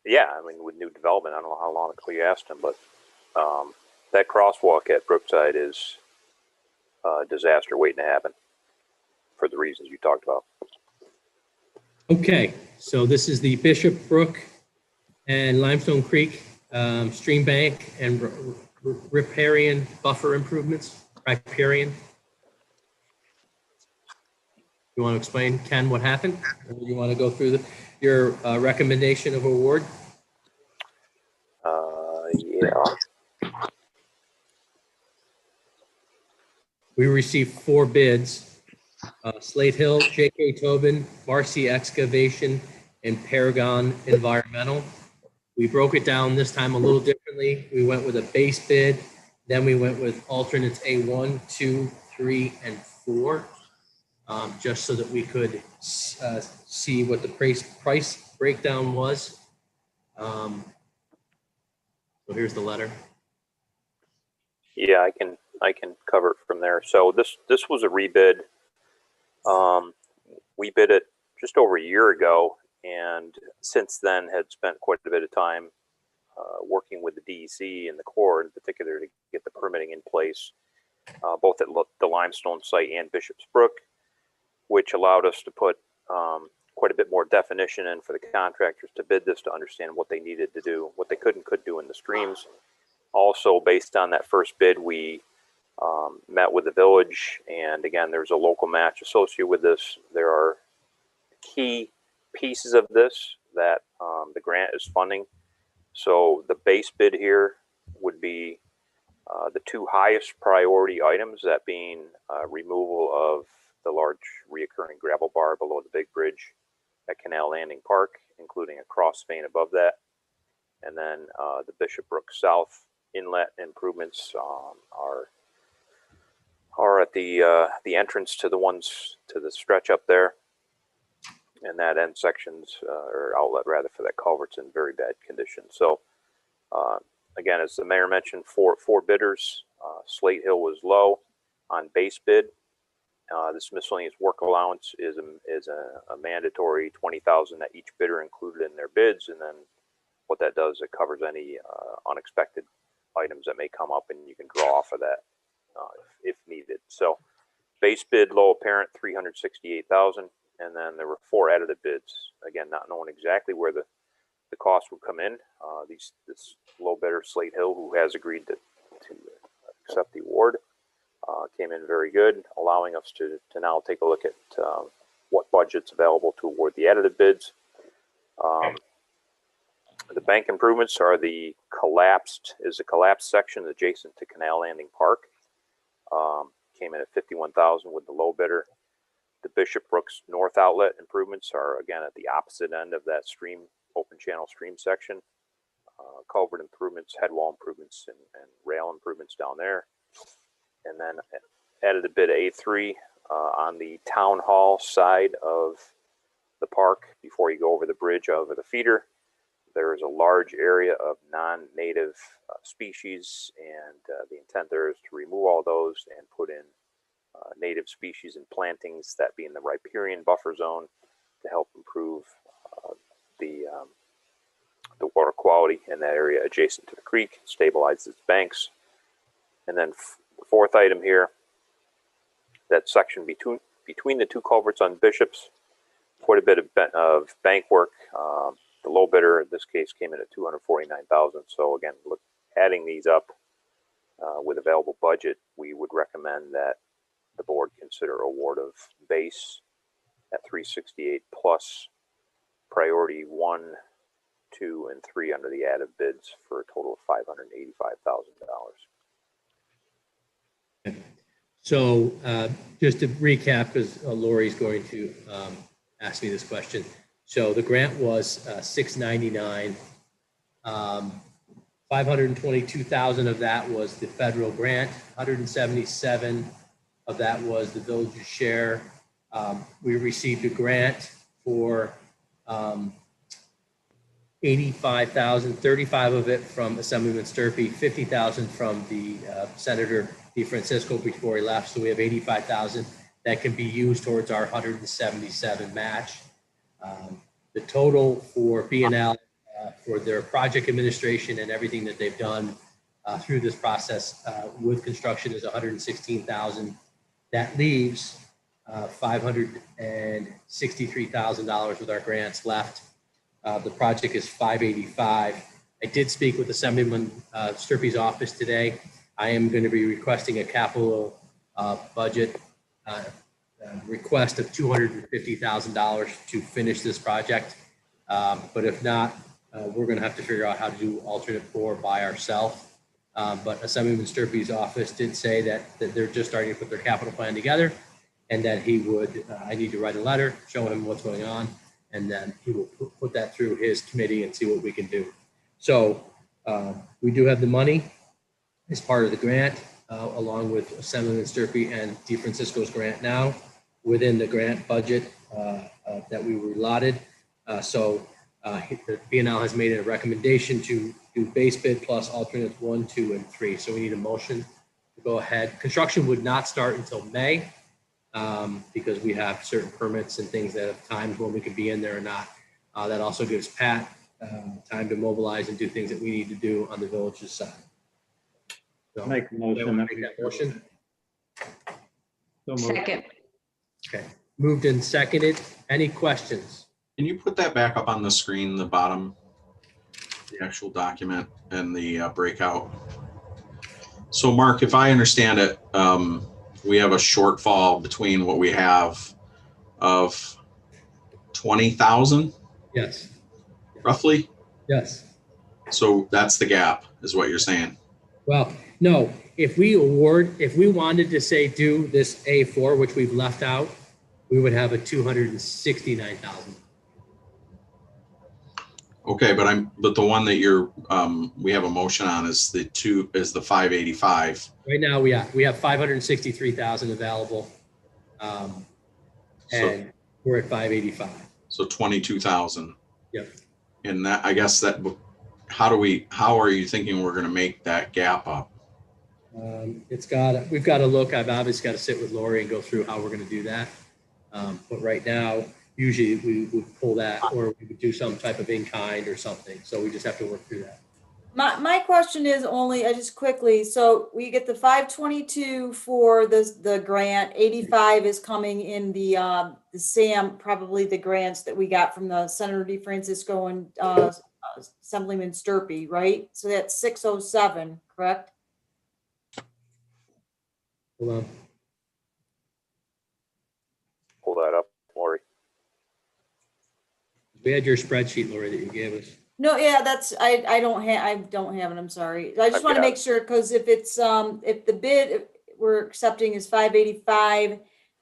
Yeah, I mean, with new development, I don't know how long ago you asked him, but that crosswalk at Brookside is a disaster waiting to happen for the reasons you talked about. Okay, so this is the Bishop Brook and Limestone Creek stream bank and riparian buffer improvements. Riparian. You want to explain, Ken, what happened? Or you want to go through your recommendation of award? Yeah. We received 4 bids. Slate Hill, J.K. Tobin, Marcy Excavation, and Paragon Environmental. We broke it down this time a little differently. We went with a base bid Then we went with alternates A1, 2, 3, and 4, just so that we could see what the price breakdown was. So here's the letter. Yeah, I can cover it from there. So this was a rebid. We bid it just over a year ago, and since then had spent quite a bit of time working with the DEC and the Corps in particular to get the permitting in place, both at the limestone site and Bishop's Brook, which allowed us to put quite a bit more definition in for the contractors to bid this, to understand what they needed to do, what they could do in the streams. Also, based on that first bid, we met with the village, and again, there's a local match associated with this. There are key pieces of this that the grant is funding. So the base bid here would be the two highest priority items, that being removal of the large reoccurring gravel bar below the big bridge at Canal Landing Park, including a cross vein above that. And then the Bishop Brook South inlet improvements are at the entrance to the ones to the stretch up there. And that end sections or outlet rather for that culvert's in very bad condition. So again, as the mayor mentioned, four bidders. Slate Hill was low on base bid. This miscellaneous work allowance is a mandatory $20,000 that each bidder included in their bids, and then what that does, it covers any unexpected items that may come up, and you can draw off of that if needed. So base bid low apparent $368,000, and then there were 4 additive bids. Again, not knowing exactly where the cost would come in. This low bidder, Slate Hill, who has agreed to accept the award, came in very good, allowing us to now take a look at what budget's available to award the additive bids. The bank improvements are the collapsed section adjacent to Canal Landing Park. Came in at $51,000 with the low bidder. The Bishop Brooks North Outlet improvements are again at the opposite end of that stream, open channel stream section. Culvert improvements, headwall improvements, and rail improvements down there. And then added a bid A3 on the town hall side of the park before you go over the bridge over the feeder. There is a large area of non-native species, and the intent there is to remove all those and put in native species and plantings, that being the riparian buffer zone, to help improve the water quality in that area adjacent to the creek, stabilize its banks. And then the fourth item here, that section between the two culverts on Bishop's, quite a bit of bank work. The low bidder in this case came in at $249,000. So again, adding these up with available budget, we would recommend that the board consider award of base at $368 plus priority 1, 2, and 3 under the added bids for a total of $585,000. So just to recap, because Lori's going to ask me this question. So the grant was $699. 522,000 of that was the federal grant. 177 of that was the village's share. We received a grant for 85,000, 35 of it from Assemblyman Sturpey, 50,000 from the Senator DeFrancisco before he left. So we have 85,000 that can be used towards our 177 match. The total for B&L for their project administration and everything that they've done through this process with construction is 116,000. That leaves $563,000 with our grants left. The project is 585. I did speak with Assemblyman Sturpey's office today. I am going to be requesting a capital budget request of $250,000 to finish this project. But if not, we're going to have to figure out how to do alternate 4 by ourselves. But Assemblyman Sturpey's office did say that they're just starting to put their capital plan together, and that he would, I need to write a letter showing him what's going on, and then he will put that through his committee and see what we can do. So we do have the money. as part of the grant, along with Assemblyman Sturpey and DeFrancisco's grant now within the grant budget that we were allotted. So the BNL has made a recommendation to do base bid plus alternates 1, 2, and 3. So we need a motion to go ahead. Construction would not start until May because we have certain permits and things that have times when we could be in there or not. That also gives Pat time to mobilize and do things that we need to do on the village's side. So, Make a motion. make that motion. So moved. Second. Okay, moved and seconded. Any questions? Can you put that back up on the screen, the bottom, the actual document and the breakout? So Mark, if I understand it, we have a shortfall between what we have of 20,000 Yes. roughly. Yes. So that's the gap is what you're saying. Well, no, if we wanted to say do this A4, which we've left out, we would have a 269,000. Okay, but the one that you're, we have a motion on is the 585. Right now, we have 563,000 available. And we're at 585. So 22,000. Yep. And that, I guess that, how are you thinking we're going to make that gap up? We've got to look, I've obviously got to sit with Lori and go through how we're going to do that. But right now, usually we would pull that or we would do some type of in-kind or something. So we just have to work through that. My question is only, just quickly, so we get the 522 for the grant, 85 is coming in the SAM, probably the grants that we got from the Senator DeFrancisco and Assemblyman Sturpey, right? So that's 607, correct? Hold on. Pull that up, Lori. We had your spreadsheet, Lori, that you gave us. No, yeah, that's, I don't have it, I'm sorry. I just I've want to got make sure, because if it's, if the bid we're accepting is 585,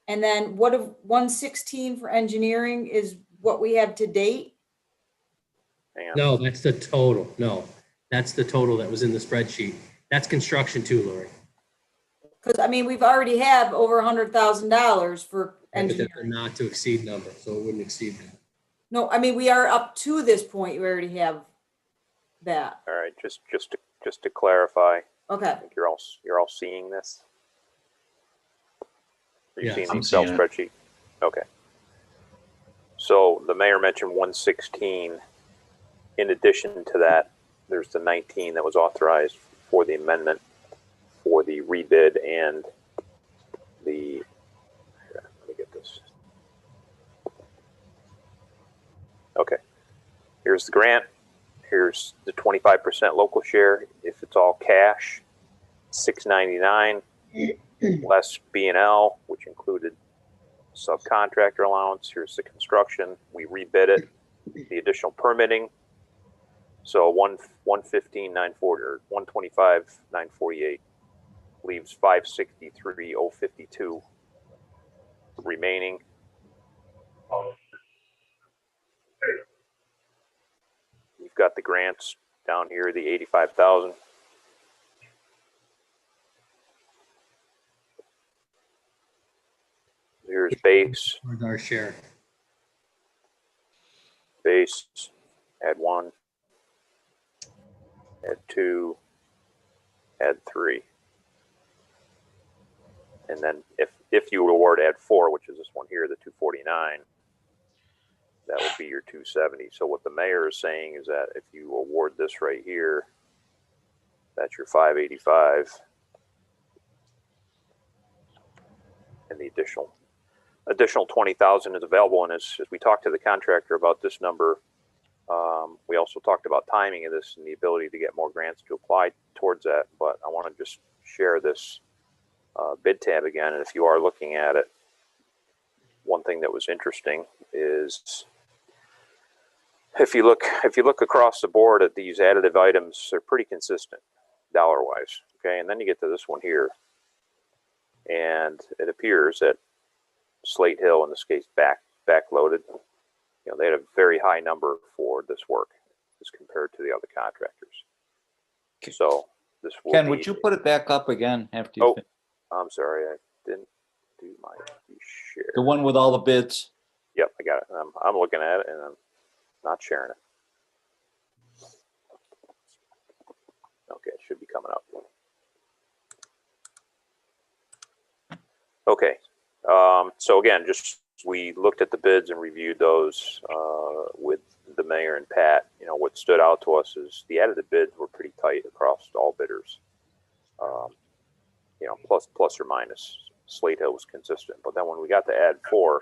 and then what if 116 for engineering is what we have to date? Hang on. No, that's the total. No, that's the total that was in the spreadsheet. That's construction too, Lori. Because, I mean, we've already have over $100,000 for But that's engineering. a not to exceed number, so it wouldn't exceed that. No, I mean, we are up to this point, we already have that. All right, just to clarify, I Okay, think you're all seeing this. Are you Yeah, seeing the I'm Excel seeing it. spreadsheet? Okay. So the mayor mentioned 116. In addition to that, there's the 19 that was authorized for the amendment for the rebid and the, here, let me get this. Okay, here's the grant. Here's the 25% local share. If it's all cash, $699 less B&L, which included subcontractor allowance. Here's the construction. We rebid it. The additional permitting. So 115,940 or 125,948 leaves 563,052 remaining. You've got the grants down here, the 85,000. Here's base, Towards our share. base, add 1, add 2, add 3. And then if you award add 4, which is this one here, the 249, that would be your 270. So what the mayor is saying is that if you award this right here, that's your 585. And the additional 20,000 is available. And as we talked to the contractor about this number, we also talked about timing of this and the ability to get more grants to apply towards that. But I want to just share this bid tab again. And if you are looking at it, one thing that was interesting is if you look across the board at these additive items, they're pretty consistent dollar wise. Okay, and then you get to this one here, and it appears that Slate Hill, in this case, backloaded. You know, they had a very high number for this work as compared to the other contractors. So this will Ken, be- would you put it back up again after you, Oh, I'm sorry, I didn't do my share. the one with all the bids? Yep, I got it. I'm looking at it and I'm not sharing it. Okay, it should be coming up. Okay, so again, just we looked at the bids and reviewed those with the mayor and Pat. You know, what stood out to us is the additive bids were pretty tight across all bidders. You know, plus or minus. Slate Hill was consistent, but then when we got to add 4,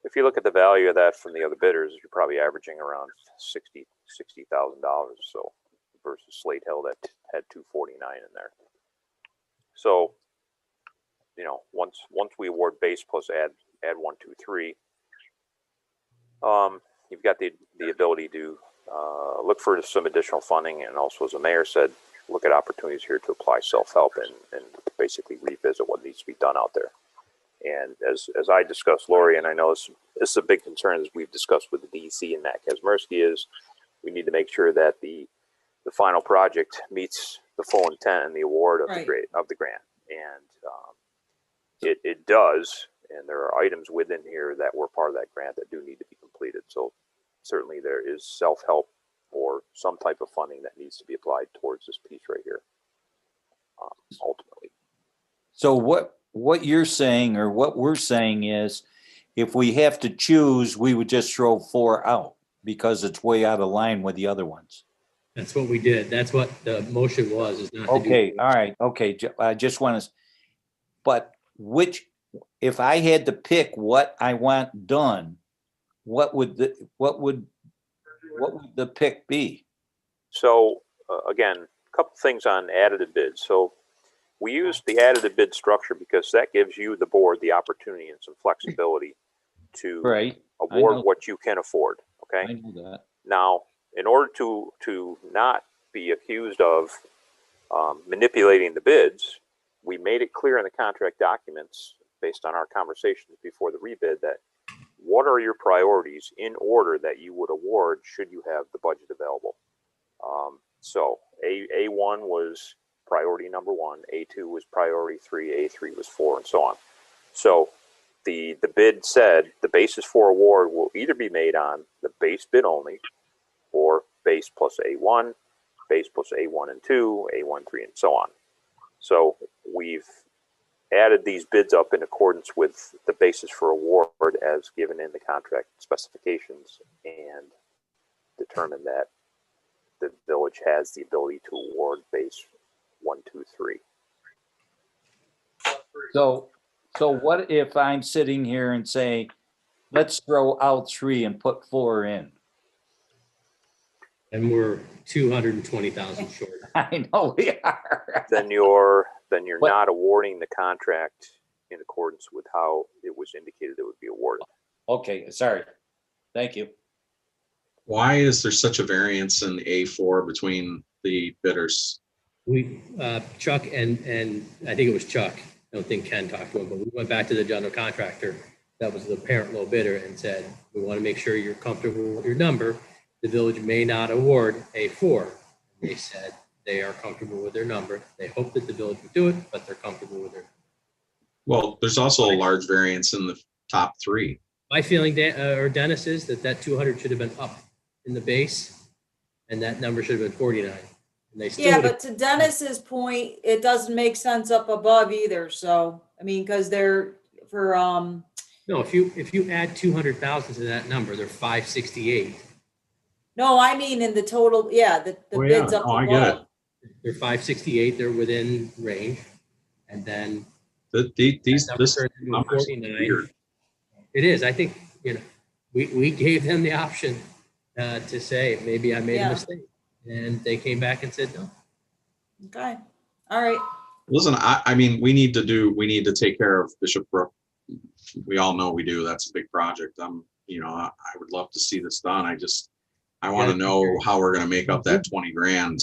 if you look at the value of that from the other bidders, you're probably averaging around $60,000 or so versus Slate Hill that had 249 in there. So, you know, once we award base plus add 1, 2, 3, you've got the ability to look for some additional funding, and also, as the mayor said, look at opportunities here to apply self-help and basically revisit what needs to be done out there. And as I discussed, Lori, and I know this is a big concern as we've discussed with the DEC and Matt Kazmersky, is we need to make sure that the final project meets the full intent and the award of the grant. And it does, and there are items within here that were part of that grant that do need to be completed. So certainly there is self-help or some type of funding that needs to be applied towards this piece right here, ultimately. So what you're saying, or what we're saying, is if we have to choose, we would just throw 4 out because it's way out of line with the other ones. That's what we did. That's what the motion was, is not to do. Okay, all right, okay. I just want to, but if I had to pick what I want done, what would the pick be? So again, a couple things on additive bids. So we use the additive bid structure because that gives you, the board, the opportunity and some flexibility to award what you can afford. Okay. I know that. Now, in order to not be accused of manipulating the bids, we made it clear in the contract documents, based on our conversations before the rebid, that what are your priorities in order that you would award should you have the budget available. So A1 was priority number 1, A2 was priority 3, A3 was 4, and so on. So the bid said the basis for award will either be made on the base bid only, or base plus A1, base plus A1 and 2, A1, 3, and so on. So we've added these bids up in accordance with the basis for award as given in the contract specifications, and determined that the village has the ability to award base 1, 2, 3. So what if I'm sitting here and say, let's throw out 3 and put 4 in? And we're 220,000 short. I know we are. Then you're not awarding the contract in accordance with how it was indicated it would be awarded. Okay, sorry. Thank you. Why is there such a variance in A4 between the bidders? We, Chuck and I think it was Chuck, I don't think Ken talked to him, but we went back to the general contractor that was the parent low bidder and said, we want to make sure you're comfortable with your number. The village may not award A4. They said they are comfortable with their number. They hope that the village would do it, but they're comfortable with their. Well, there's also a large variance in the top 3. My feeling, Dennis, is that 200 should have been up in the base, and that number should have been 49. And they still But to Dennis's point, it doesn't make sense up above either. So, I mean, because they're for No, if you add 200,000 to that number, they're 568. No, I mean in the total, the bids up above. I get it. They're 568. They're within range, and then This numbers 49. It is. I think we gave them the option to say maybe I made a mistake, and they came back and said no. Okay. All right. Listen, I mean, we need to take care of Bishop Brook. We all know we do. That's a big project. I would love to see this done. I want to know how we're going to make up that 20 grand.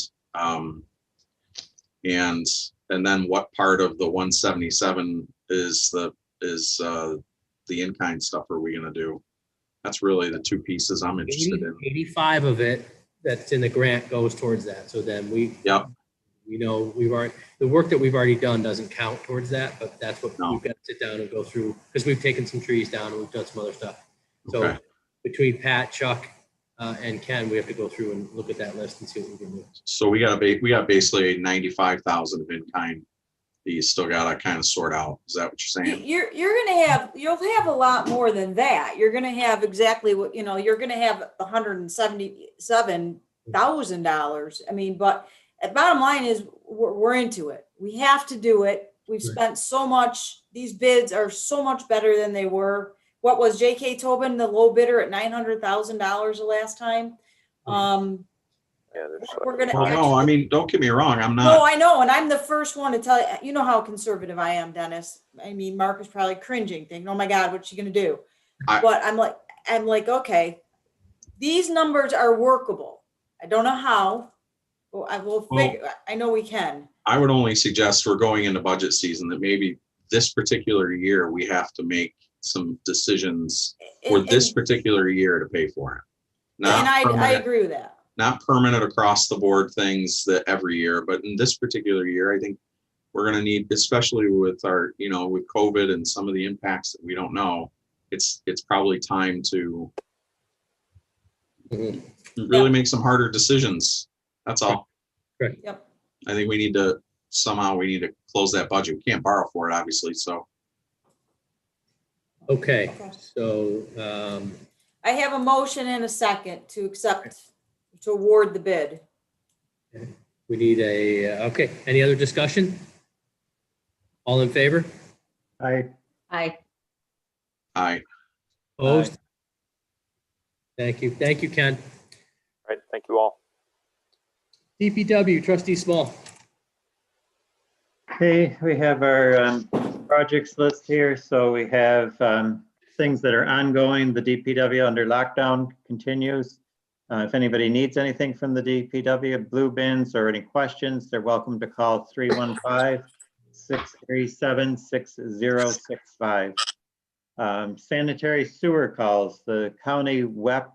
And then what part of the 177 is the in-kind stuff are we going to do? That's really the 2 pieces I'm interested in. 85 of it that's in the grant goes towards that. So then we We know the work that we've already done doesn't count towards that, but that's what No. we've got to sit down and go through, because we've taken some trees down and we've done some other stuff. So Okay. between Pat, Chuck, and Ken, we have to go through and look at that list and see what we can do. So we got basically 95,000 of in kind that you still gotta kind of sort out. Is that what you're saying? You'll have a lot more than that. You're gonna have exactly what, you're gonna have $177,000. I mean, but the bottom line is we're into it. We have to do it. We've spent so much, these bids are so much better than they were. What was J.K. Tobin, the low bidder at $900,000 the last time? Yeah, there's. We're gonna. Well, no, I mean, don't get me wrong. I'm No, not. I know, and I'm the first one to tell you. You know how conservative I am, Dennis. I mean, Mark is probably cringing, thinking, "Oh my God, what's she gonna do?" But I'm like, okay, these numbers are workable. I don't know how. Well, I will figure. I know we can. I would only suggest we're going into budget season that maybe this particular year we have to make some decisions for this particular year to pay for it. And I agree with that. Not permanent across the board things that every year, but in this particular year, I think we're going to need, especially with our, with COVID and some of the impacts that we don't know, it's probably time to really make some harder decisions. That's all. Right. Yep. I think we need to close that budget. We can't borrow for it, obviously. So. Okay, so I have a motion and a second to award the bid. we need okay, any other discussion? All in favor? Aye. Aye. Aye. Opposed? Thank you. Thank you, Ken. All right, thank you all. DPW, trustee Small. Okay, we have our projects list here. So we have things that are ongoing. The DPW under lockdown continues. If anybody needs anything from the DPW, blue bins or any questions, they're welcome to call 315-637-6065. Sanitary sewer calls, the county WEP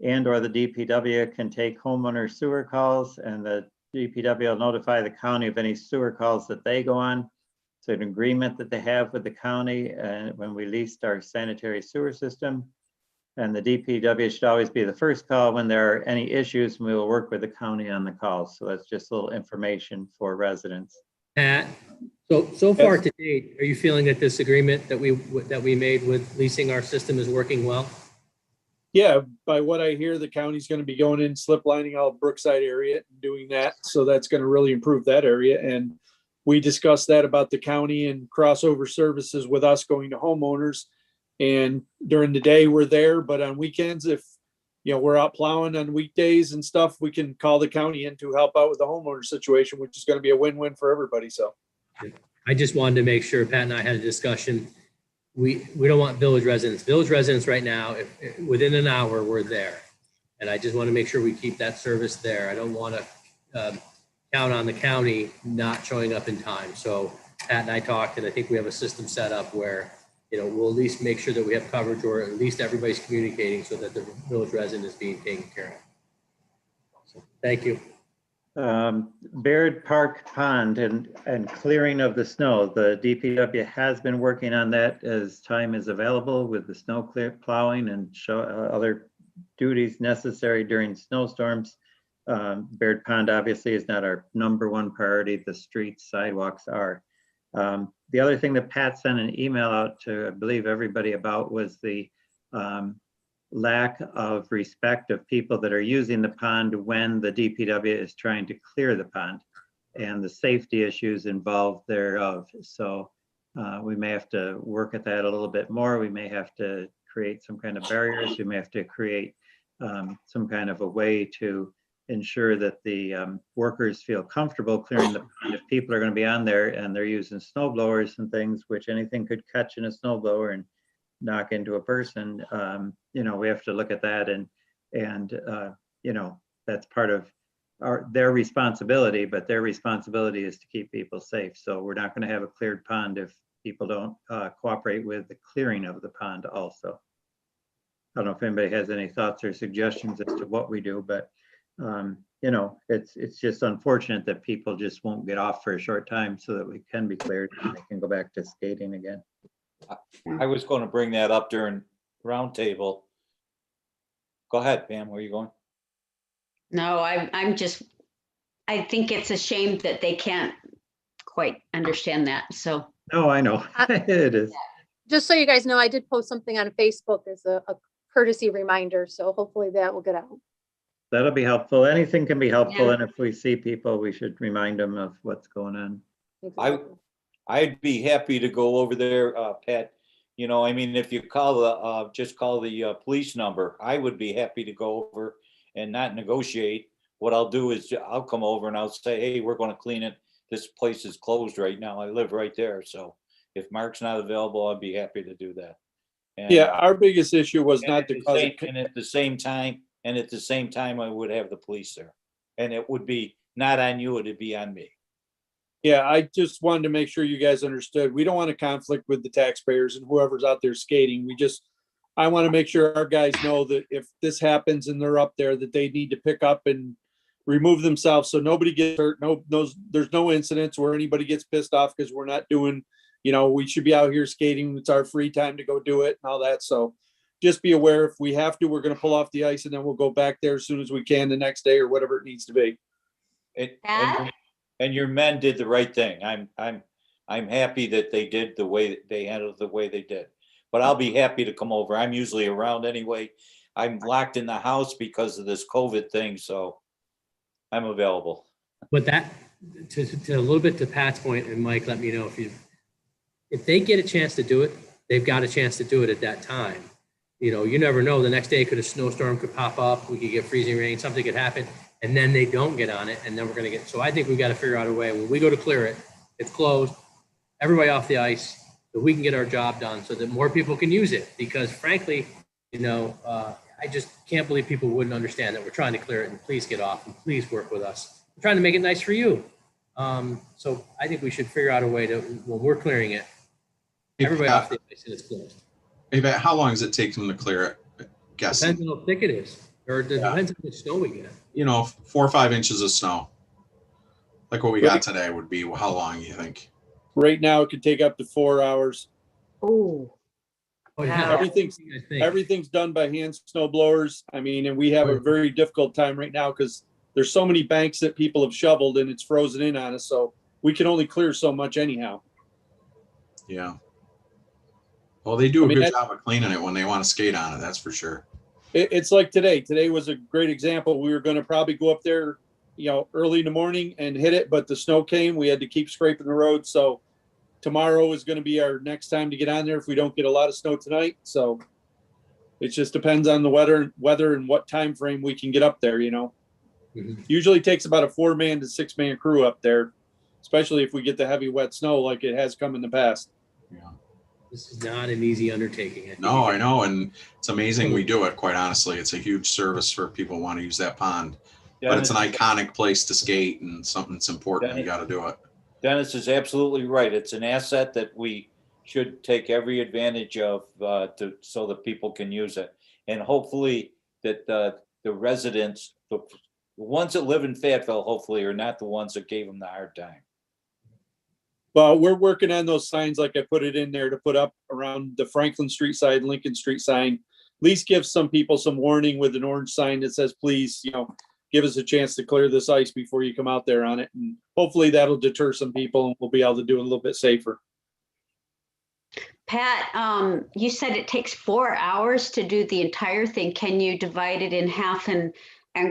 and or the DPW can take homeowner sewer calls, and the DPW will notify the county of any sewer calls that they go on. It's an agreement that they have with the county when we leased our sanitary sewer system. And the DPW should always be the first call when there are any issues, and we will work with the county on the calls. So that's just a little information for residents. Pat, so far to date, are you feeling that this agreement that we made with leasing our system is working well? Yeah, by what I hear, the county's going to be going in slip lining all Brookside area and doing that. So that's going to really improve that area. And we discussed that about the county and crossover services with us going to homeowners. And during the day we're there, but on weekends, if we're out plowing on weekdays and stuff, we can call the county in to help out with the homeowner situation, which is going to be a win-win for everybody. So I just wanted to make sure Pat and I had a discussion. We don't want village residents. Village residents right now, if within an hour, we're there. And I just want to make sure we keep that service there. I don't want to count on the county not showing up in time. So Pat and I talked, and I think we have a system set up where, we'll at least make sure that we have coverage, or at least everybody's communicating so that the village resident is being taken care of. So, thank you. Baird Park Pond and clearing of the snow. The DPW has been working on that as time is available with the snow plowing and other duties necessary during snowstorms. Baird Pond obviously is not our #1 priority. The streets, sidewalks are. The other thing that Pat sent an email out to, I believe, everybody about was the lack of respect of people that are using the pond when the DPW is trying to clear the pond, and the safety issues involved thereof. So we may have to work at that a little bit more. We may have to create some kind of barriers. We may have to create some kind of a way to ensure that the workers feel comfortable clearing the pond. If people are going to be on there and they're using snow blowers and things, which anything could catch in a snow blower and knock into a person, we have to look at that, and that's part of their responsibility, but their responsibility is to keep people safe. So we're not going to have a cleared pond if people don't cooperate with the clearing of the pond also. I don't know if anybody has any thoughts or suggestions as to what we do, but You know, it's just unfortunate that people just won't get off for a short time so that we can be cleared and they can go back to skating again. I was going to bring that up during roundtable. Go ahead, Pam, where are you going? No, I think it's a shame that they can't quite understand that. So, No, I know, it is. Just so you guys know, I did post something on Facebook as a courtesy reminder, so hopefully that will get out. That'll be helpful. Anything can be helpful. Yeah. And if we see people, we should remind them of what's going on. Exactly. I'd be happy to go over there, Pat. You know, I mean, if you call the, just call the police number, I would be happy to go over and not negotiate. What I'll do is I'll come over and I'll say, hey, we're going to clean it. This place is closed right now. I live right there. So if Mark's not available, I'd be happy to do that. And, Yeah, our biggest issue was not to cause. and at the same time, I would have the police there. And it would be not on you, it'd be on me. Yeah, I just wanted to make sure you guys understood. We don't want to conflict with the taxpayers and whoever's out there skating. I want to make sure our guys know that if this happens and they're up there, that they need to pick up and remove themselves so nobody gets hurt. There's no incidents where anybody gets pissed off because we're not doing, you know, we should be out here skating. It's our free time to go do it and all that. So just be aware, if we have to, we're going to pull off the ice and then we'll go back there as soon as we can the next day or whatever it needs to be. And your men did the right thing. I'm happy that they did the way they handled the way they did. But I'll be happy to come over. I'm usually around anyway. I'm locked in the house because of this COVID thing, so I'm available. But that, to a little bit to Pat's point, and Mike, let me know if they get a chance to do it, they've got a chance to do it at that time. You know, you never know. The next day a snowstorm could pop up. We could get freezing rain. Something could happen, and then they don't get on it, and then we're going to get. So I think we've got to figure out a way. When we go to clear it, it's closed. Everybody off the ice, so we can get our job done, so that more people can use it. Because frankly, you know, I just can't believe people wouldn't understand that we're trying to clear it. And please get off and please work with us. We're trying to make it nice for you. So I think we should figure out a way to, when we're clearing it, everybody off the ice and it's closed. Hey, Pat, how long does it take them to clear it? Guessing. Depends on how thick it is, or it depends on how much snow we get. You know, 4 or 5 inches of snow, like what we got today, would be how long you think? Right now, it could take up to 4 hours. oh, Oh, yeah. Everything's done by hand snow blowers. I mean, and we have a very difficult time right now because there's so many banks that people have shoveled and it's frozen in on us. So we can only clear so much anyhow. Yeah. Well, they do a good job of cleaning it when they want to skate on it. That's for sure. It's like today. Today was a great example. We were going to probably go up there, you know, early in the morning and hit it, but the snow came. We had to keep scraping the road. So tomorrow is going to be our next time to get on there if we don't get a lot of snow tonight. So it just depends on the weather and what time frame we can get up there, you know. Mm-hmm. Usually takes about a 4-man to 6-man crew up there, especially if we get the heavy wet snow like it has come in the past. Yeah. This is not an easy undertaking. No, I know. And it's amazing we do it, quite honestly. It's a huge service for people who want to use that pond. But it's an iconic place to skate and something that's important. You got to do it. Dennis is absolutely right. It's an asset that we should take every advantage of so that people can use it. And hopefully that the residents, the ones that live in Fayetteville, hopefully are not the ones that gave them the hard time. Well, we're working on those signs like I put it in there to put up around the Franklin Street side, Lincoln Street sign. At least give some people some warning with an orange sign that says, please, you know, give us a chance to clear this ice before you come out there on it. And hopefully that'll deter some people and we'll be able to do it a little bit safer. Pat, you said it takes 4 hours to do the entire thing. Can you divide it in half and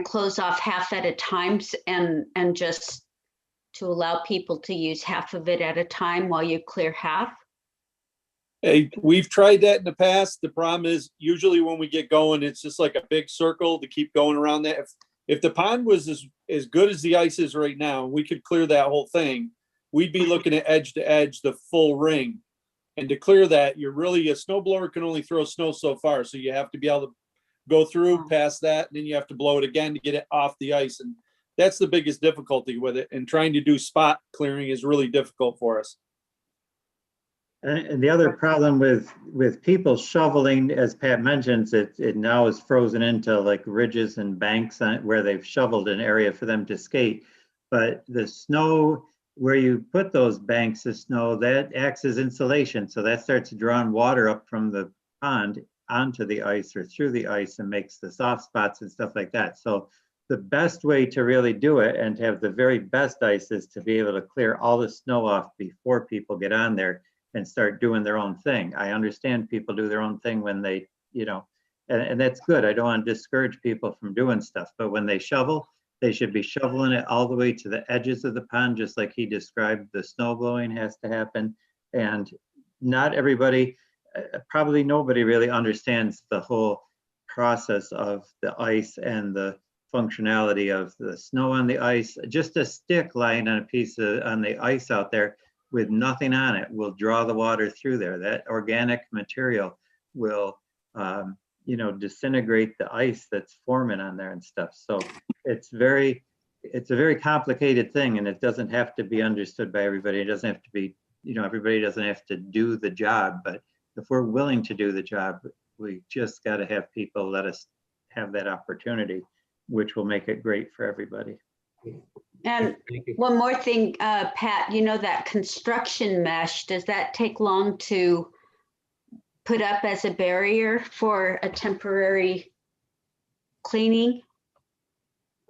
close off half at a time and just to allow people to use half of it at a time while you clear half? Hey, we've tried that in the past. The problem is usually when we get going, it's just like a big circle to keep going around that. If the pond was as good as the ice is right now, we could clear that whole thing, we'd be looking at edge to edge, the full ring. And to clear that, a snowblower can only throw snow so far. So you have to be able to go through past that, and then you have to blow it again to get it off the ice. And that's the biggest difficulty with it. And trying to do spot clearing is really difficult for us. And the other problem with people shoveling, as Pat mentions, it now is frozen into like ridges and banks where they've shoveled an area for them to skate. But the snow, where you put those banks of snow, that acts as insulation. So that starts drawing water up from the pond onto the ice or through the ice and makes the soft spots and stuff like that. So the best way to really do it and to have the very best ice is to be able to clear all the snow off before people get on there and start doing their own thing. I understand people do their own thing when they, and that's good. I don't want to discourage people from doing stuff, but when they shovel, they should be shoveling it all the way to the edges of the pond, just like he described. The snow blowing has to happen. And not everybody, probably nobody really understands the whole process of the ice and the functionality of the snow on the ice. Just a stick lying on on the ice out there with nothing on it will draw the water through there. That organic material will, disintegrate the ice that's forming on there and stuff. So it's a very complicated thing, and it doesn't have to be understood by everybody. It doesn't have to be, everybody doesn't have to do the job, but if we're willing to do the job, we just got to have people let us have that opportunity, which will make it great for everybody. And one more thing, Pat, that construction mesh, does that take long to put up as a barrier for a temporary cleaning?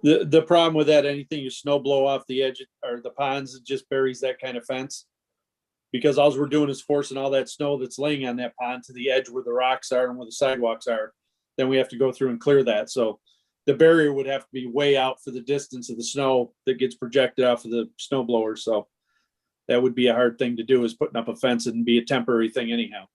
The problem with that, anything you snow blow off the edge or the ponds, it just buries that kind of fence. Because all we're doing is forcing all that snow that's laying on that pond to the edge where the rocks are and where the sidewalks are. Then we have to go through and clear that. So the barrier would have to be way out for the distance of the snow that gets projected off of the snow blower. So that would be a hard thing to do, is putting up a fence and be a temporary thing anyhow.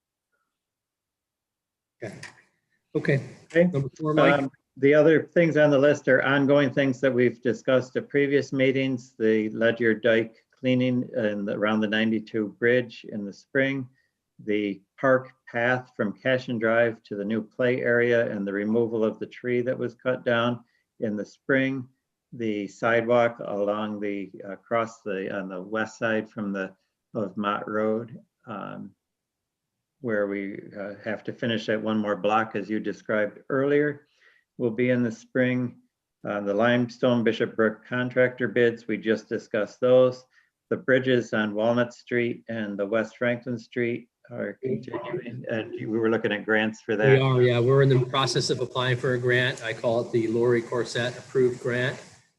Okay. Number 4, Mike. The other things on the list are ongoing things that we've discussed at previous meetings, the Ledyard Dike cleaning and around the 92 bridge in the spring, the park path from Cashin Drive to the new play area and the removal of the tree that was cut down in the spring, the sidewalk along the on the west side of Mott Road, where we have to finish that one more block as you described earlier, will be in the spring. The limestone Bishop Brook contractor bids, we just discussed those. The bridges on Walnut Street and the West Franklin Street are continuing, and we were looking at grants for that. We are, yeah. We're in the process of applying for a grant. I call it the Lori Corset approved grant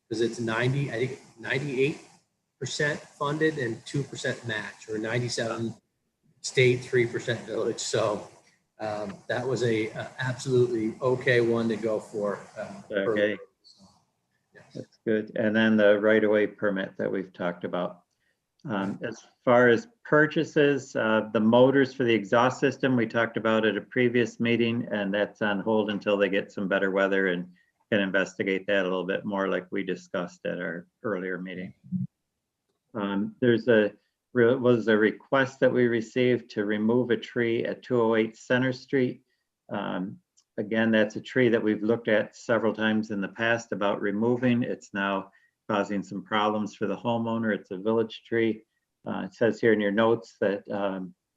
because it's 98% funded and 2% match, or 97 state, 3% village. So that was a absolutely okay one to go for. Okay, that's good. And then the right-of-way permit that we've talked about. As far as purchases, the motors for the exhaust system, we talked about at a previous meeting, and that's on hold until they get some better weather and can investigate that a little bit more like we discussed at our earlier meeting. Was a request that we received to remove a tree at 208 Center Street. Again, that's a tree that we've looked at several times in the past about removing. It's now causing some problems for the homeowner. It's a village tree. It says here in your notes that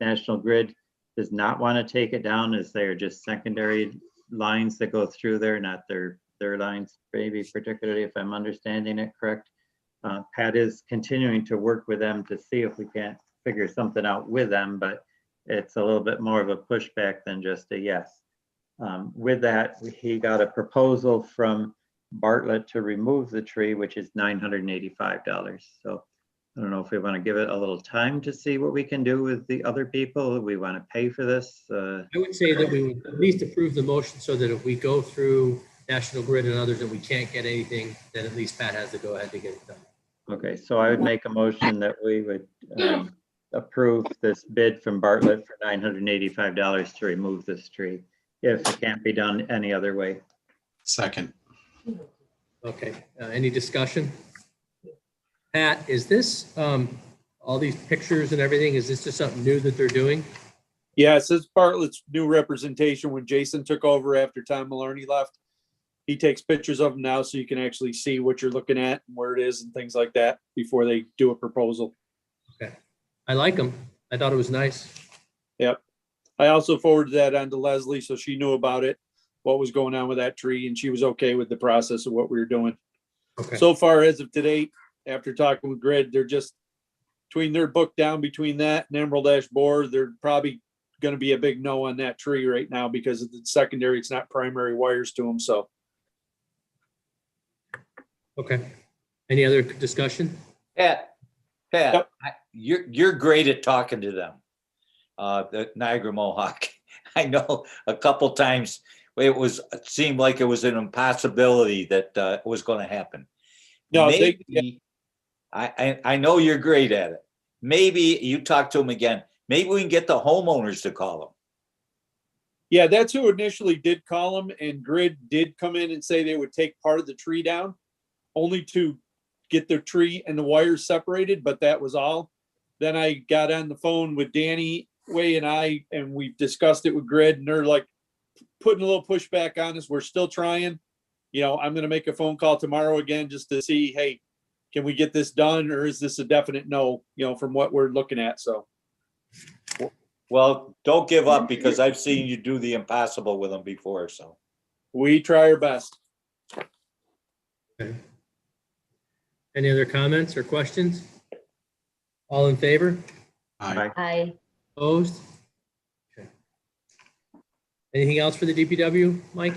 National Grid does not want to take it down, as they are just secondary lines that go through there, not their lines, maybe particularly, if I'm understanding it correct. Pat is continuing to work with them to see if we can't figure something out with them, but it's a little bit more of a pushback than just a yes. With that, he got a proposal from Bartlett to remove the tree, which is $985. So I don't know if we want to give it a little time to see what we can do with the other people. We want to pay for this. I would say that we would at least approve the motion so that if we go through National Grid and others and we can't get anything, then at least Pat has to go ahead to get it done. Okay, so I would make a motion that we would approve this bid from Bartlett for $985 to remove this tree, if it can't be done any other way. Second. Okay, any discussion? Pat, is this, all these pictures and everything, is this just something new that they're doing? Yeah, it says Bartlett's new representation when Jason took over after Tom Maloney left. He takes pictures of them now so you can actually see what you're looking at and where it is and things like that before they do a proposal. Okay, I like them. I thought it was nice. Yep. I also forwarded that on to Leslie, so she knew about it, what was going on with that tree, and she was okay with the process of what we were doing. Okay. So far, as of today, after talking with Grid, they're just between their book down between that and Emerald Ash Borer, they're probably going to be a big no on that tree right now because of the secondary. It's not primary wires to them. So, Okay. Any other discussion? Pat, Yep. you're great at talking to them. The Niagara Mohawk. I know a couple times it seemed like it was an impossibility that it was going to happen. no, Maybe, I know you're great at it. Maybe you talk to them again. Maybe we can get the homeowners to call them. yeah, that's who initially did call them, and Grid did come in and say they would take part of the tree down, only to get the tree and the wires separated, but that was all. Then I got on the phone with Danny Way and we discussed it with Grid, and they're like putting a little pushback on us. We're still trying. You know, I'm going to make a phone call tomorrow again just to see, hey, can we get this done, or is this a definite no, you know, from what we're looking at? So, Well, don't give up because I've seen you do the impossible with them before. So we try our best. Okay. Any other comments or questions? All in favor? Aye. I, Opposed? Okay. Anything else for the DPW, Mike?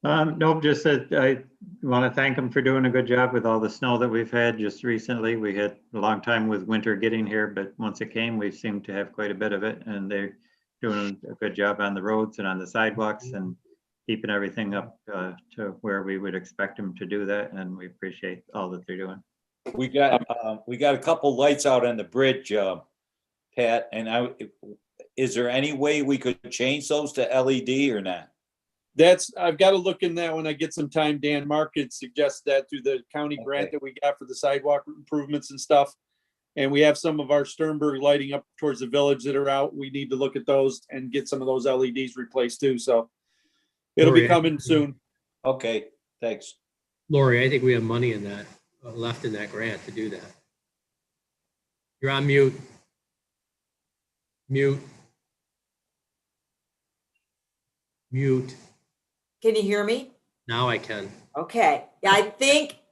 Nope, just that I want to thank them for doing a good job with all the snow that we've had just recently. We had a long time with winter getting here, but once it came, we seemed to have quite a bit of it, and they're doing a good job on the roads and on the sidewalks and keeping everything up to where we would expect them to do that, and we appreciate all that they're doing. we got a couple lights out on the bridge, Pat, and is there any way we could change those to LED or not? I've got to look in that when I get some time. Dan Mark had suggested that through the county grant that we got for the sidewalk improvements and stuff. And we have some of our Sternberg lighting up towards the village that are out. We need to look at those and get some of those LEDs replaced too. So it'll be coming soon. Okay, thanks. Lori, I think we have money in that, left in that grant to do that. You're on mute. Mute. Mute. Can you hear me? Now I can. Okay, yeah,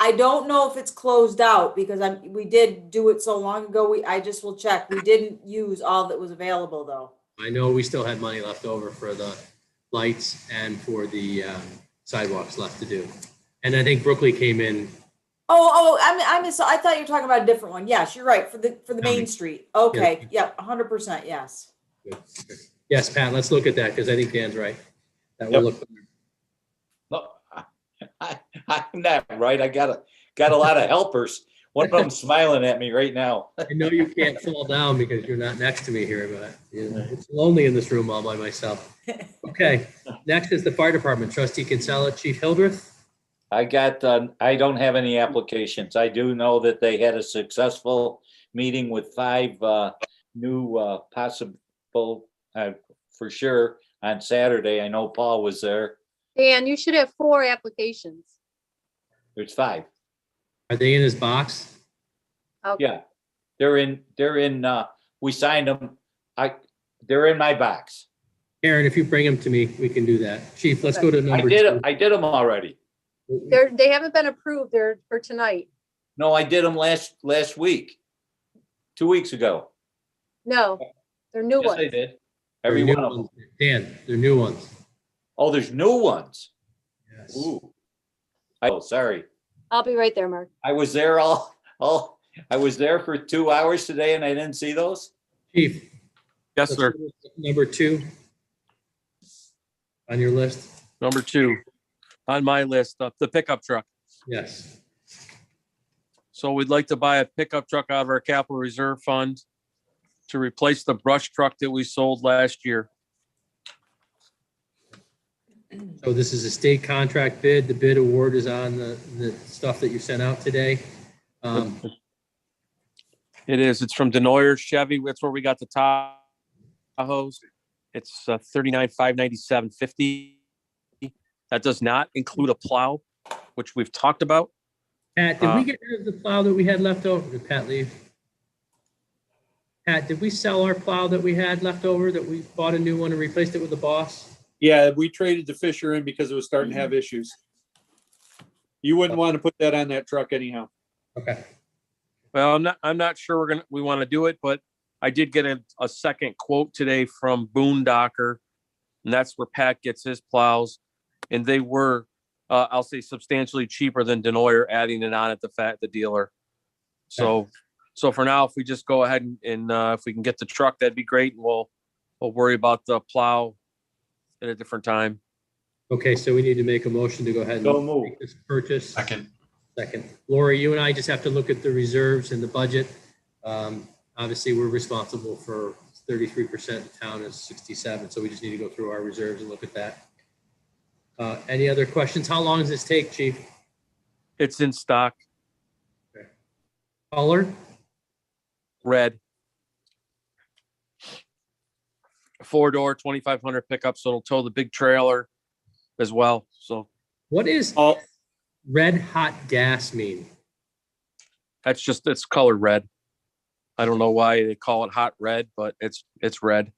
I don't know if it's closed out because we did do it so long ago. I just will check. We didn't use all that was available though. I know we still had money left over for the lights and for the sidewalks left to do. And I think Brooklyn came in. I thought you were talking about a different one. Yes, you're right, for the Main Street. Okay, yep, 100%, yes. Good. Yes, Pat, let's look at that because I think Dan's right. That will Yep. look better. No, I'm not right. I got a lot of helpers. One of them smiling at me right now. I know you can't fall down because you're not next to me here, but you know, it's lonely in this room all by myself. Okay, next is the fire department. Trustee Kinsella, Chief Hildreth. I don't have any applications. I do know that they had a successful meeting with 5 new possible, for sure, on Saturday. I know Paul was there. Dan, you should have 4 applications. There's 5. Are they in his box? Okay. Yeah, they're in, we signed them. They're in my box. Aaron, if you bring them to me, we can do that. Chief, let's go to number 2. I did them already. They haven't been approved. They're for tonight. No, I did them last week, 2 weeks ago. No, they're new Yes, ones. I did. They're Every new one of them. ones. Dan, they're new ones. Oh, there's new ones. Yes. Ooh. Oh, sorry. I'll be right there, Mark. I was there I was there for 2 hours today and I didn't see those. Chief. Yes, sir. Number 2 on your list. Number 2 on my list, the pickup truck. Yes. So we'd like to buy a pickup truck out of our capital reserve fund to replace the brush truck that we sold last year. So this is a state contract bid. The bid award is on the stuff that you sent out today. It is. It's from Denoyer Chevy. That's where we got the Tahoes. It's $39,597.50. That does not include a plow, which we've talked about. Pat, did we get rid of the plow that we had left over? Did Pat leave? Pat, did we sell our plow that we had left over, that we bought a new one and replaced it with the Boss? Yeah, we traded the Fisher in because it was starting to have issues. You wouldn't want to put that on that truck anyhow. Okay. Well, I'm not sure we want to do it, but I did get a second quote today from Boondocker, and that's where Pat gets his plows. And they were, I'll say, substantially cheaper than Denoyer, adding it on at the dealer. So for now, if we just go ahead and if we can get the truck, that'd be great. And we'll worry about the plow at a different time. Okay, so we need to make a motion to go ahead So and moved. make this purchase. Second. Lori, you and I just have to look at the reserves and the budget. Obviously, we're responsible for 33%, the town is 67, so we just need to go through our reserves and look at that. Any other questions? How long does this take, Chief? It's in stock, Color? red. 4-door, 2,500 pickup, so it'll tow the big trailer as well. So What is red hot gas mean? it's colored red. I don't know why they call it hot red, but it's red.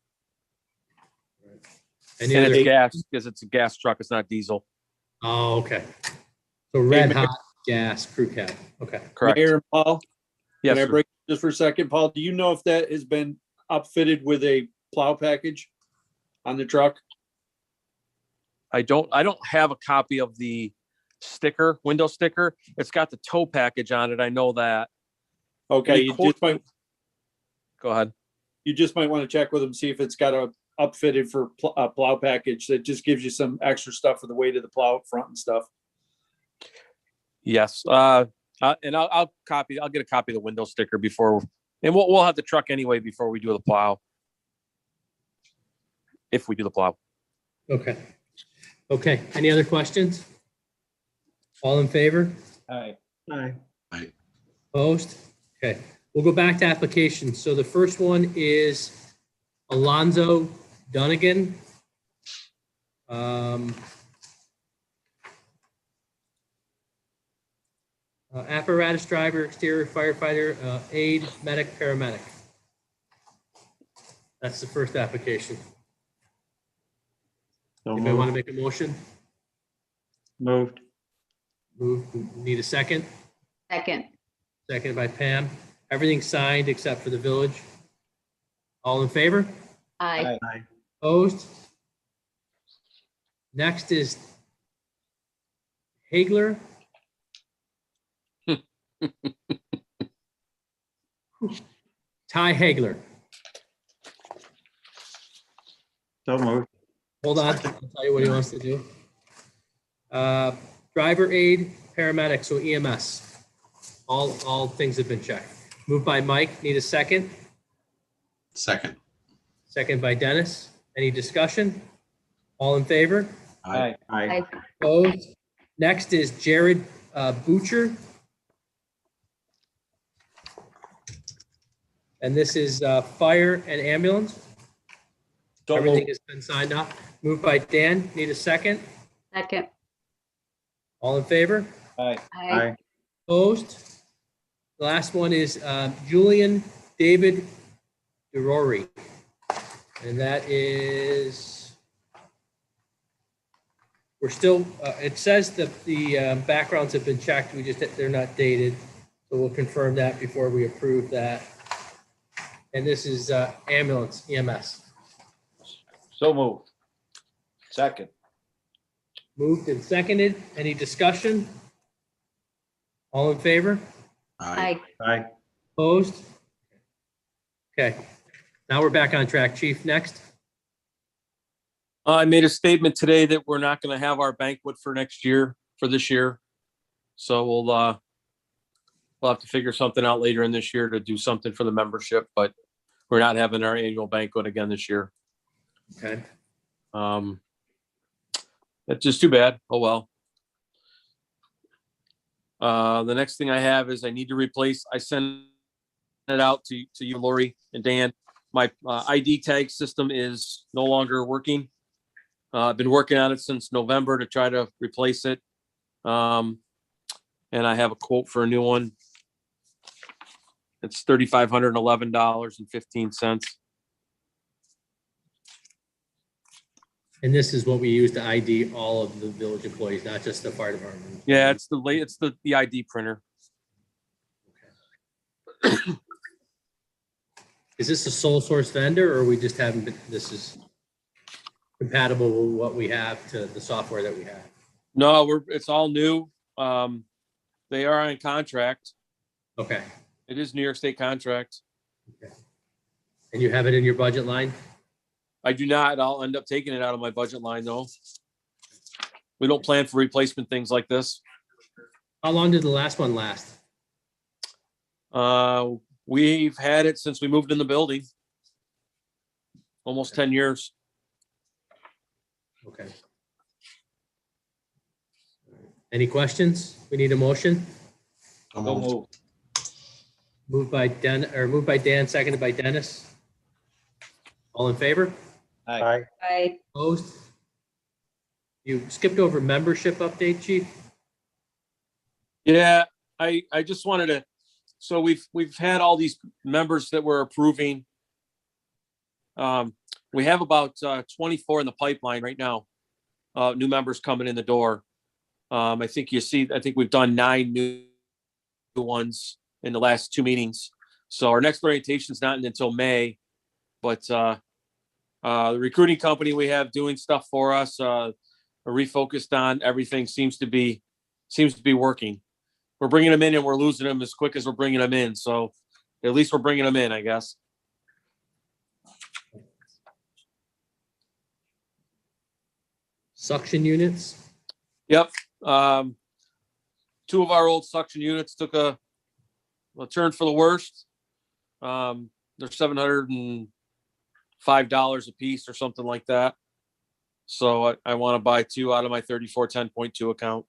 Any And other? it's gas because it's a gas truck. It's not diesel. Oh, okay. So red hot gas crew cab. Okay. Correct. Mayor and Paul, Yes, can I sir. break just for a second? Paul, do you know if that has been outfitted with a plow package on the truck? I don't have a copy of the window sticker. It's got the tow package on it. I know that. Okay, Any you quote- just might, Go ahead. want to check with them, see if it's got a upfitted for a plow package that just gives you some extra stuff for the weight of the plow up front and stuff. Yes. And I'll get a copy of the window sticker and we'll have the truck anyway before we do the plow. If we do the plow. Okay. Okay. Any other questions? All in favor? Aye. Aye. Opposed? Okay. We'll go back to applications. So the first one is Alonzo Dunnigan. Apparatus driver, exterior firefighter, aide, medic, paramedic. That's the first application. So Anybody want to moved. make a motion? Moved. Need a second? Second. Seconded by Pam. Everything's signed except for the village. All in favor? Aye. Aye. Opposed? Next is Hagler. Ty Hagler. So moved. Hold on, I'll tell you what he wants to do. Driver aid, paramedic, so EMS. All things have been checked. Moved by Mike, need a second? Second. Second by Dennis. Any discussion? All in favor? Aye. Aye. Opposed? Next is Jared Butcher. And this is fire and ambulance. So Everything moved. has been signed off. Moved by Dan. Need a second? Second. All in favor? Aye. Aye. Aye. Opposed? The last one is Julian David Durory. And that is, we're still, it says that the backgrounds have been checked. They're not dated. So we'll confirm that before we approve that. And this is ambulance, EMS. So moved. Second. Moved and seconded. Any discussion? All in favor? Aye. Aye. Opposed? Okay. Now we're back on track. Chief, next. I made a statement today that we're not going to have our banquet for this year. So we'll have to figure something out later in this year to do something for the membership, but we're not having our annual banquet again this year. Okay. That's just too bad. Oh, well. The next thing I have is I need to replace, I sent it out to you, Lori and Dan. My ID tag system is no longer working. I've been working on it since November to try to replace it. And I have a quote for a new one. It's $3,511.15. And this is what we use to ID all of the village employees, not just the fire department. Yeah, it's the ID printer. Is this a sole source vendor, or we just haven't been, this is compatible with what we have to the software that we have? No, it's all new. They are on contract. Okay. It is New York State contract. Okay. And you have it in your budget line? I do not. I'll end up taking it out of my budget line though. We don't plan for replacement things like this. How long did the last one last? We've had it since we moved in the building. Almost 10 years. Okay. Any questions? We need a motion. Moved by Dan, seconded by Dennis. All in favor? Aye. I, Opposed? You skipped over membership update, Chief? Yeah, I just wanted to, so we've had all these members that we're approving. We have about 24 in the pipeline right now. New members coming in the door. I think we've done 9 new ones in the last 2 meetings. So our next orientation is not until May, but the recruiting company we have doing stuff for us, are refocused on everything seems to be working. We're bringing them in and we're losing them as quick as we're bringing them in. So at least we're bringing them in, I guess. Suction units? Yep. 2 of our old suction units took a turn for the worst. They're $705 a piece or something like that. So I want to buy 2 out of my 3410.2 account.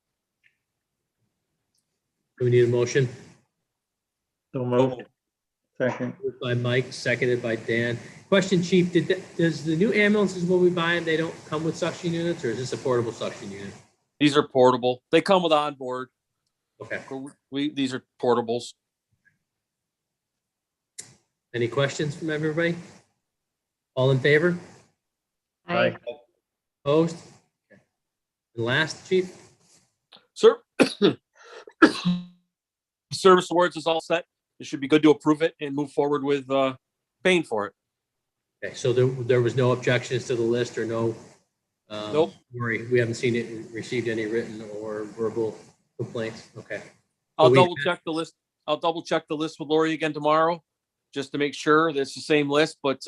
Do we need a motion? So moved. Second. Moved by Mike, seconded by Dan. Question, Chief, does the new ambulances when we buy them, they don't come with suction units, or is this a portable suction unit? These are portable. They come with onboard. Okay. These are portables. Any questions from everybody? All in favor? I, Opposed? Okay. And last, Chief? Sir, service awards is all set. It should be good to approve it and move forward with paying for it. Okay, so there was no objections to the list or no? Nope. We haven't seen it, received any written or verbal complaints? Okay. I'll So double check the list. I'll double check the list with Lori again tomorrow, just to make sure that it's the same list, but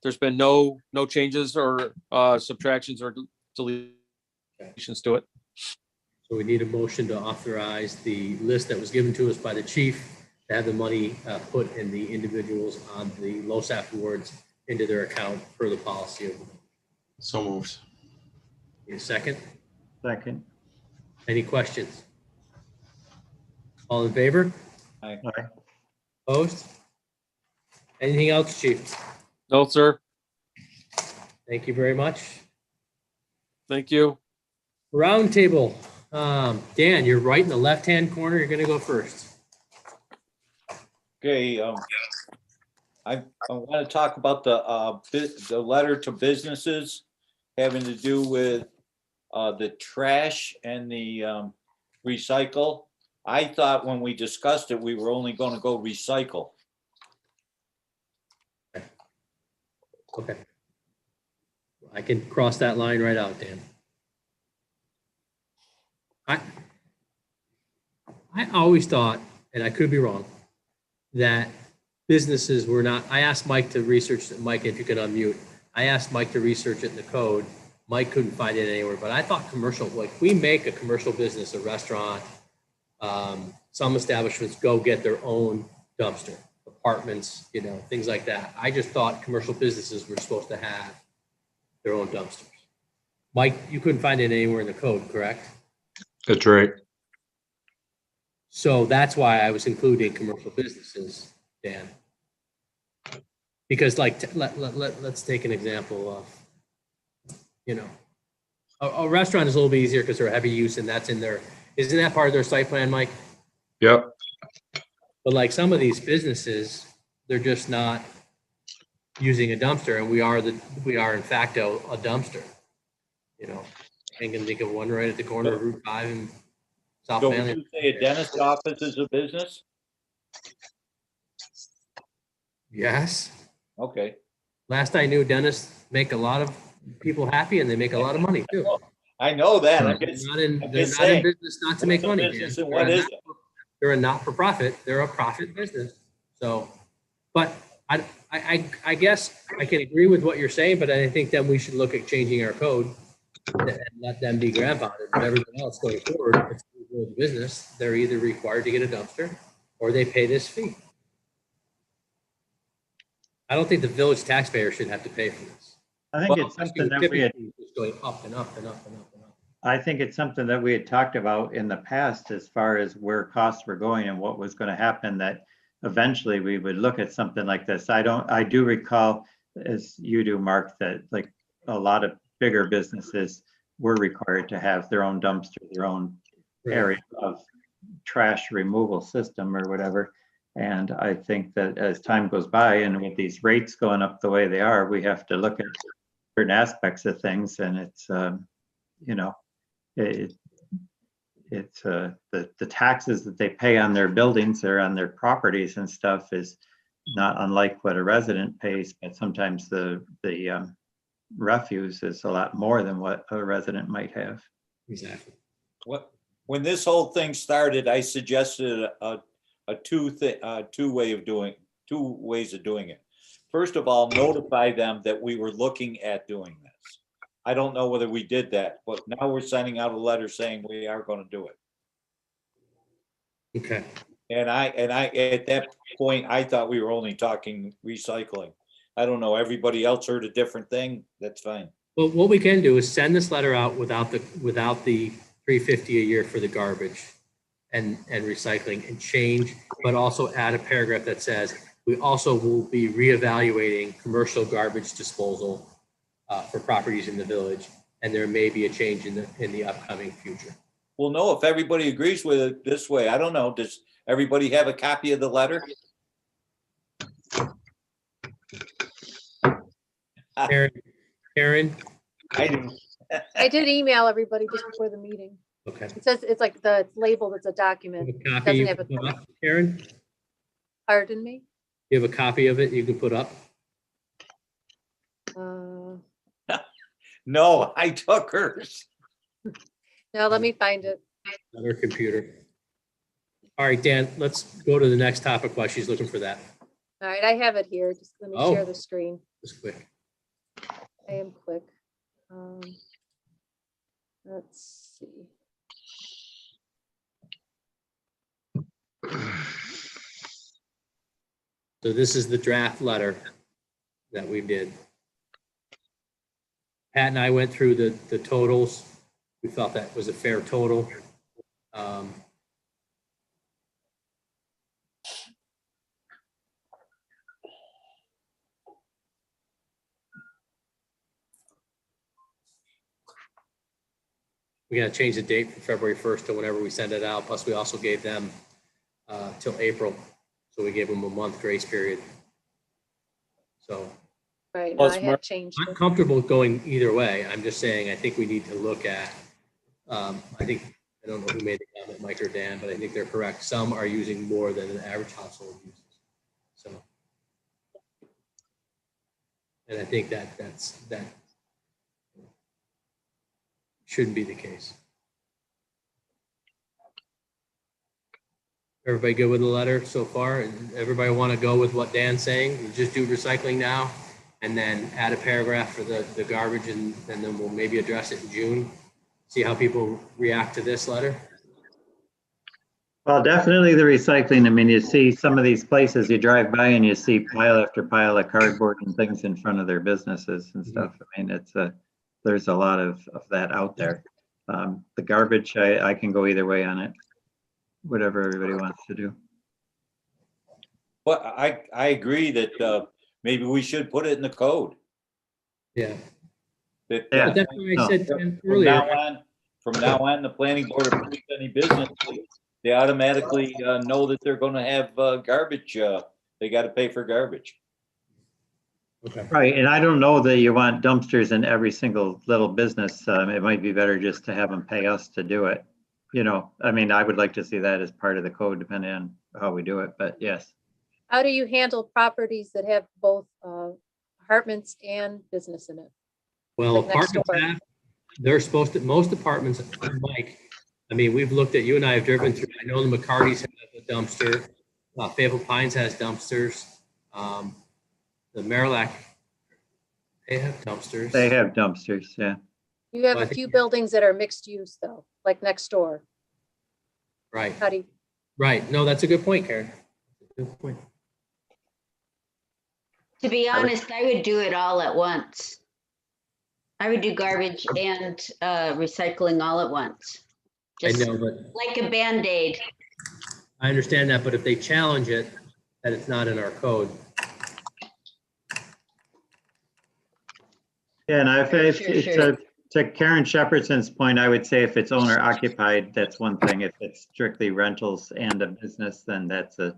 there's been no changes or subtractions or deletions to it. So we need a motion to authorize the list that was given to us by the chief to have the money put in the individuals on the LoSAP awards into their account per the policy of. So moved. Need a second? Second. Any questions? All in favor? Aye. Opposed? Anything else, Chief? No, sir. Thank you very much. Thank you. Roundtable. Dan, you're right in the left-hand corner. You're going to go first. Okay, I want to talk about the letter to businesses having to do with the trash and the recycle. I thought when we discussed it, we were only going to go recycle. Okay. I can cross that line right out, Dan. I always thought, and I could be wrong, that businesses were not, I asked Mike to research, Mike, if you could unmute. I asked Mike to research it in the code. Mike couldn't find it anywhere, but I thought commercial, like we make a commercial business, a restaurant, some establishments go get their own dumpster, apartments, things like that. I just thought commercial businesses were supposed to have their own dumpsters. Mike, you couldn't find it anywhere in the code, correct? That's right. So that's why I was including commercial businesses, Dan. Because let's take an example of, a restaurant is a little bit easier because they're heavy use and that's in their, isn't that part of their site plan, Mike? Yep. But like some of these businesses, they're just not using a dumpster, and we are in fact a dumpster. You know, I can think of one right at the corner of Route 5 and South So would Manly. you say a dentist's office is a business? Yes. Okay. Last I knew, dentists make a lot of people happy and they make a lot of money too. I know that. They're not in business not to make money. Dan. Business and what is it? They're a not-for-profit. They're a profit business. So, but I guess I can agree with what you're saying, but I think then we should look at changing our code and let them be grandfathered. But everything else going forward, if it's a business, they're either required to get a dumpster or they pay this fee. I don't think the village taxpayer should have to pay for this. I think it's something that we had, It's going up and up and up and up and up. I think it's something that we had talked about in the past as far as where costs were going and what was going to happen, that eventually we would look at something like this. I do recall, as you do, Mark, that like a lot of bigger businesses were required to have their own dumpster, their own area of trash removal system or whatever. And I think that as time goes by and with these rates going up the way they are, we have to look at certain aspects of things. And it's, you know, it's the taxes that they pay on their buildings or on their properties and stuff is not unlike what a resident pays, but sometimes the refuse is a lot more than what a resident might have. Exactly. When this whole thing started, I suggested two ways of doing it. First of all, notify them that we were looking at doing this. I don't know whether we did that, but now we're sending out a letter saying we are going to do it. Okay. And I at that point, I thought we were only talking recycling. I don't know. Everybody else heard a different thing. That's fine. Well, what we can do is send this letter out without the $350 a year for the garbage and recycling and change, but also add a paragraph that says we also will be reevaluating commercial garbage disposal for properties in the village, and there may be a change in the upcoming future. Well, no, if everybody agrees with it this way, I don't know. Does everybody have a copy of the letter? Karen? I do. I did email everybody just before the meeting. Okay. It says, it's like it's labeled, it's a document. You have a copy Doesn't you have can a- put up, Karen? Pardon me? You have a copy of it you can put up? No, I took hers. No, let me find it. Another computer. All right, Dan, let's go to the next topic while she's looking for that. All right, I have it here. Just let me Oh. share the screen. Just quick. I am quick. Let's see. So this is the draft letter that we did. Pat and I went through the totals. We thought that was a fair total. We got to change the date from February 1st to whenever we send it out. Plus, we also gave them till April. So we gave them a month grace period. So Right, no, Plus I Mar- have changed I'm it. comfortable going either way. I'm just saying, I think we need to look at, I don't know who made the comment, Mike or Dan, but I think they're correct. Some are using more than an average household uses. So. And I think that shouldn't be the case. Everybody good with the letter so far? And everybody want to go with what Dan's saying? You just do recycling now and then add a paragraph for the garbage and then we'll maybe address it in June. See how people react to this letter? Well, definitely the recycling. I mean, you see some of these places, you drive by and you see pile after pile of cardboard and things in front of their businesses and stuff. I mean, there's a lot of that out there. The garbage, I can go either way on it, whatever everybody wants to do. But I agree that maybe we should put it in the code. Yeah. That, Yeah. But that's what I said from earlier. now on, the planning board approves any business, they automatically know that they're gonna have garbage. They gotta pay for garbage. Okay. Right, and I don't know that you want dumpsters in every single little business. It might be better just to have them pay us to do it. You know, I mean, I would like to see that as part of the code, depending on how we do it, but yes. How do you handle properties that have both apartments and business in it? Well, Like next apartments door. have, they're supposed to, most apartments, Mike, I mean, we've looked at, you and I have driven through, I know the McCarty's have a dumpster, Fayetteville Pines has dumpsters, the Marillac, they have dumpsters. They have dumpsters, yeah. You have Well, I a think- few buildings that are mixed use though, like next door. Right, How do you, right. No, that's a good point, Karen. Good point. To be honest, I would do it all at once. I would do garbage and recycling all at once. I Just know, but like a Band-Aid. I understand that, but if they challenge it, that it's not in our code. Yeah, and if it's Sure. to Karen Shepherdson's point, I would say if it's owner occupied, that's one thing. If it's strictly rentals and a business, then that's a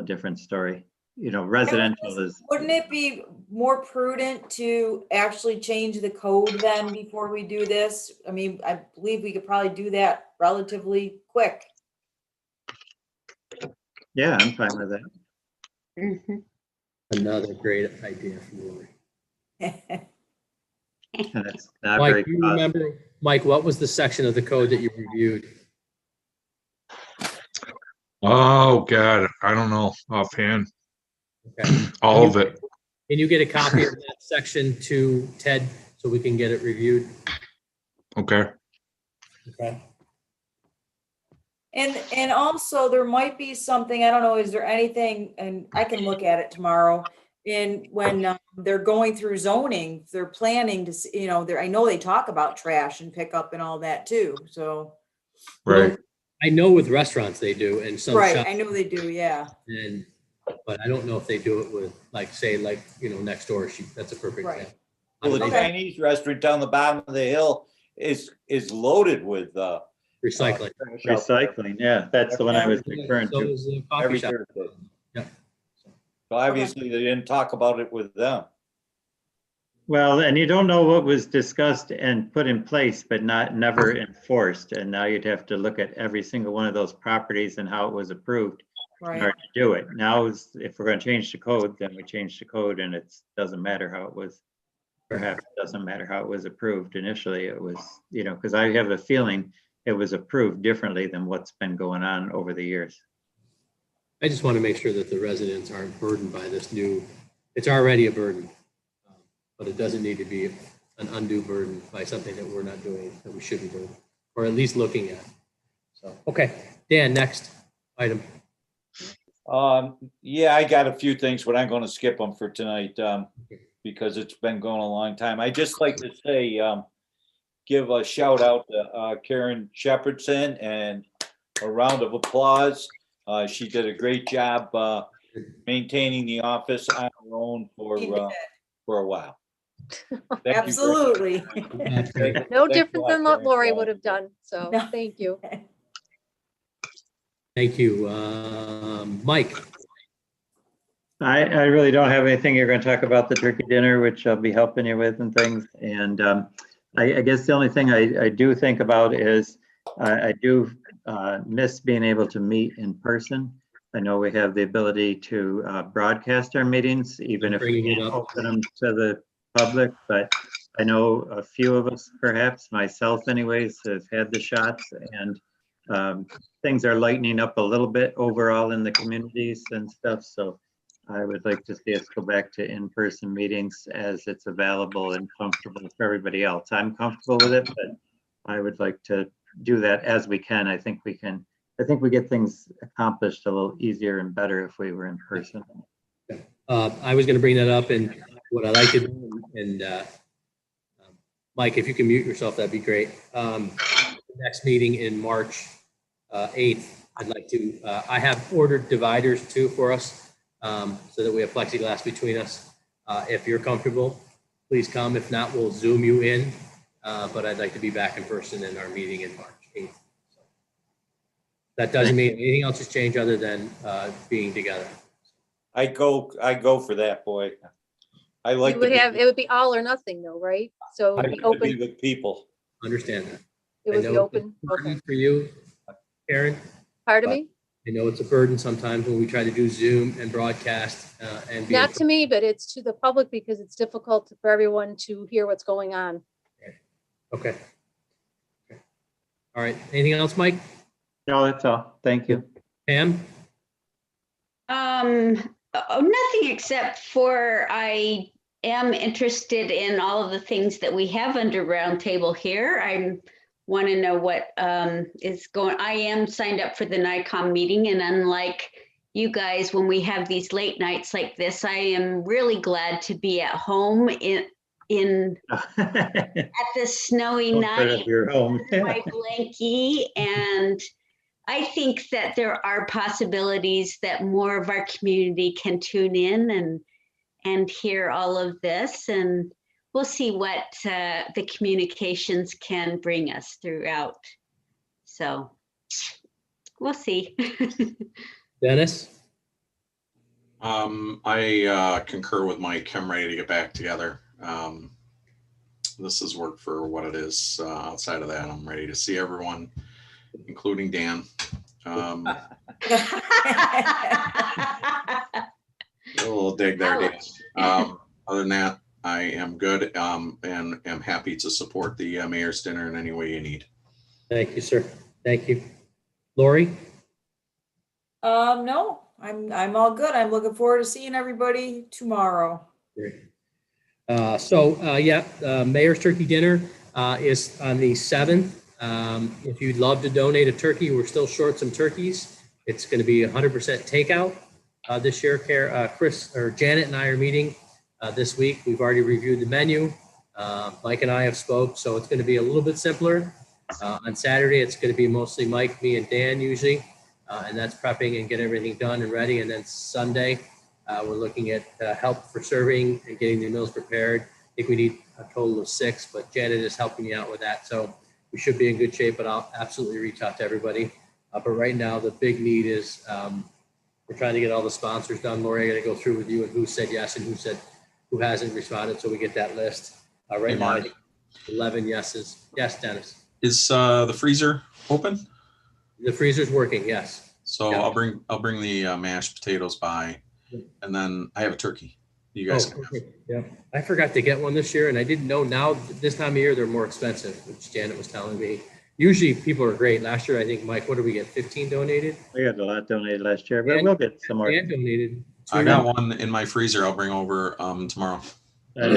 different story. You know, residential is, Wouldn't it be more prudent to actually change the code then before we do this? I mean, I believe we could probably do that relatively quick. yeah, I'm fine with that. Mhm. Another great idea from Lori. And it's not very Mike, you costly. remember, Mike, what was the section of the code that you reviewed? Oh, God, I don't know offhand, Okay. all of it. Can you get a copy of that section to Ted so we can get it reviewed? Okay. Okay. And also there might be something, I don't know, is there anything, and I can look at it tomorrow, in when they're going through zoning, they're planning to, you know, I know they talk about trash and pickup and all that too, so. Right. I know with restaurants they do and some Right, shops, I know they do, yeah. but I don't know if they do it with like, say, like, you know, next door, that's a perfect Right. example. Well, the Okay. Chinese restaurant down the bottom of the hill is loaded with Recycling. trash out there Recycling, yeah, that's the one I was referring So to. is the coffee every shop. Thursday. Yeah. So obviously they didn't talk about it with them. Well, and you don't know what was discussed and put in place, but never enforced. And now you'd have to look at every single one of those properties and how it was approved in Right, order to do it. Now, if we're going to change the code, then we change the code and it doesn't matter how it was. Perhaps it doesn't matter how it was approved. Initially, it was, you know, because I have a feeling it was approved differently than what's been going on over the years. I just want to make sure that the residents aren't burdened by this new, it's already a burden. But it doesn't need to be an undue burden by something that we're not doing, that we should be doing, or at least looking at. So, okay, Dan, next item. Yeah, I got a few things, but I'm going to skip them for tonight because it's been going a long time. I just like to say, give a shout out to Karen Shepherdson and a round of applause. She did a great job maintaining the office on her own for a while. Thank you very much. absolutely. no Thanks a different lot, than what Karen, Lori for would all have done. So No. thank you. Thank you. Mike, I really don't have anything. You're going to talk about the turkey dinner, which I'll be helping you with and things. And I guess the only thing I do think about is I do miss being able to meet in person. I know we have the ability to broadcast our meetings, even if we Bringing it can't up. open them to the public, but I know a few of us, perhaps myself anyways, have had the shots, and things are lightening up a little bit overall in the communities and stuff. So I would like to see us go back to in-person meetings as it's available and comfortable for everybody else. I'm comfortable with it, but I would like to do that as we can. I think we get things accomplished a little easier and better if we were in person. I was going to bring that up, and what I like to do, and Mike, if you can mute yourself, that'd be great. Next meeting in March 8th, I'd like to, I have ordered dividers too for us, so that we have plexiglass between us. If you're comfortable, please come. If not, we'll Zoom you in, but I'd like to be back in person in our meeting in March 8th. That doesn't mean anything else has changed other than being together. I go for that, boy. I like You to would have, it would be all or nothing though, right? So it would be be open, with people. Understand that. it I would be know it's a open. Okay. burden for you, Karen. Pardon but me? I know it's a burden sometimes when we try to do Zoom and broadcast and be. Not to me, but it's to the public because it's difficult for everyone to hear what's going on. Okay. All right. Anything else, Mike? No, that's all. Thank you. Pam? Nothing except for I am interested in all of the things that we have under roundtable here. I want to know what is going. I am signed up for the NICOM meeting, and unlike you guys, when we have these late nights like this, I am really glad to be at home at the snowy night Your home. with my blankie. And I think that there are possibilities that more of our community can tune in and hear all of this, and we'll see what the communications can bring us throughout. So we'll see. Dennis? I concur with Mike. I'm ready to get back together. This is work for what it is. Outside of that, I'm ready to see everyone, including Dan. A little dig there, Dan. Other than that, I am good and am happy to support the mayor's dinner in any way you need. Thank you, sir. Thank you. Lori? No, I'm all good. I'm looking forward to seeing everybody tomorrow. Great. Mayor's Turkey Dinner is on the 7th. If you'd love to donate a turkey, we're still short some turkeys. It's going to be 100% takeout this year. Janet and I are meeting this week. We've already reviewed the menu. Mike and I have spoke, so it's going to be a little bit simpler. On Saturday, it's going to be mostly Mike, me, and Dan usually, and that's prepping and get everything done and ready. And then Sunday, we're looking at help for serving and getting the meals prepared. I think we need a total of 6, but Janet is helping me out with that. So we should be in good shape, but I'll absolutely reach out to everybody. But right now, the big need is we're trying to get all the sponsors done. Lori, I got to go through with you and who said yes and who hasn't responded, so we get that list. Right now, I think 11 yeses. Yes, Dennis. Is the freezer open? The freezer's working, yes. So Yeah. I'll bring the mashed potatoes by, and then I have a turkey. You guys can have. Yeah, I forgot to get one this year, and I didn't know now this time of year they're more expensive, which Janet was telling me. Usually people are great. Last year, I think, Mike, what did we get? 15 donated? We had a lot donated last year, but we'll get some more. And donated. I got one in my freezer. I'll bring over tomorrow. And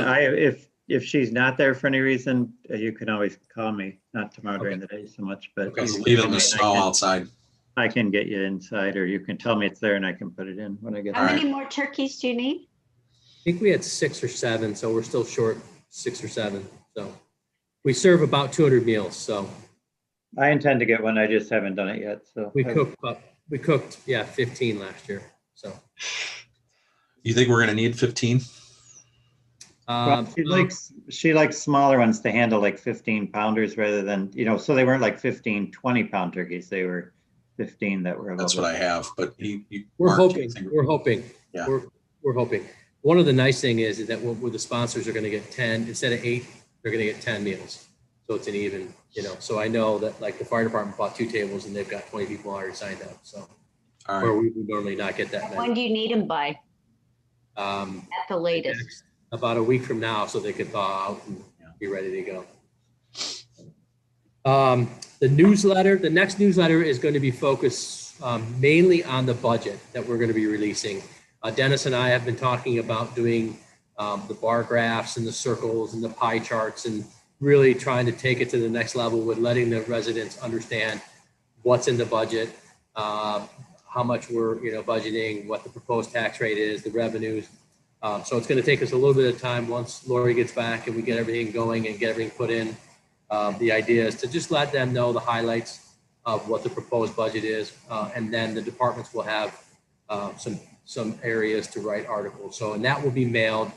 if she's not there for any reason, you can always call me. Not tomorrow during the day so much, but Just leave it in the snow outside. I can get you inside, or you can tell me it's there and I can put it in when I get How there. many more turkeys do you need? I think we had 6 or 7, so we're still short 6 or 7. So we serve about 200 meals. So I intend to get one. I just haven't done it yet. So we cooked 15 last year. So You think we're gonna need 15? Well, she likes smaller ones to handle, like 15 pounders rather than, so they weren't like 15, 20 pound turkeys. They were 15 that were. That's what I have, but we're hoping. Yeah. We're hoping. One of the nice thing is that with the sponsors are going to get 10 instead of 8. They're going to get 10 meals, so it's an even. So I know that like the fire department bought 2 tables and they've got 20 people already signed up. So All where right. we would normally not get that many. When do you need them by? At the latest. About a week from now, so they could thaw out and be ready to go. The next newsletter is going to be focused mainly on the budget that we're going to be releasing. Dennis and I have been talking about doing the bar graphs and the circles and the pie charts and really trying to take it to the next level with letting the residents understand what's in the budget, how much we're budgeting, what the proposed tax rate is, the revenues. So it's going to take us a little bit of time once Lori gets back and we get everything going and get everything put in. The idea is to just let them know the highlights of what the proposed budget is, and then the departments will have some areas to write articles. So, and that will be mailed,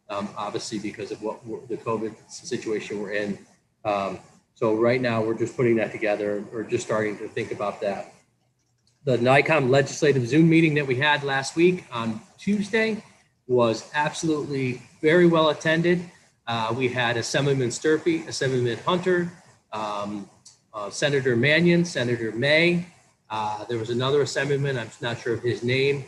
obviously, because of the COVID situation we're in. So right now we're just putting that together or just starting to think about that. The NICOM legislative Zoom meeting that we had last week on Tuesday was absolutely very well attended. We had Assemblyman Sturpey, Assemblyman Hunter, Senator Mannion, Senator May. There was another Assemblyman, I'm not sure of his name,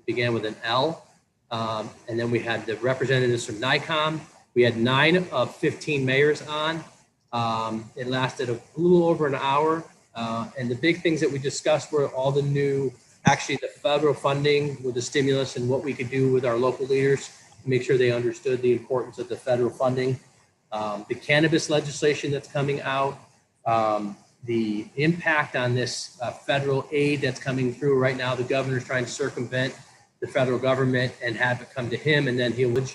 began with an L. And then we had the representatives from NICOM. We had 9 of 15 mayors on. It lasted a little over an hour. And the big things that we discussed were all the new, actually the federal funding with the stimulus and what we could do with our local leaders to make sure they understood the importance of the federal funding. The cannabis legislation that's coming out, the impact on this federal aid that's coming through right now. The governor's trying to circumvent the federal government and have it come to him, and then he'll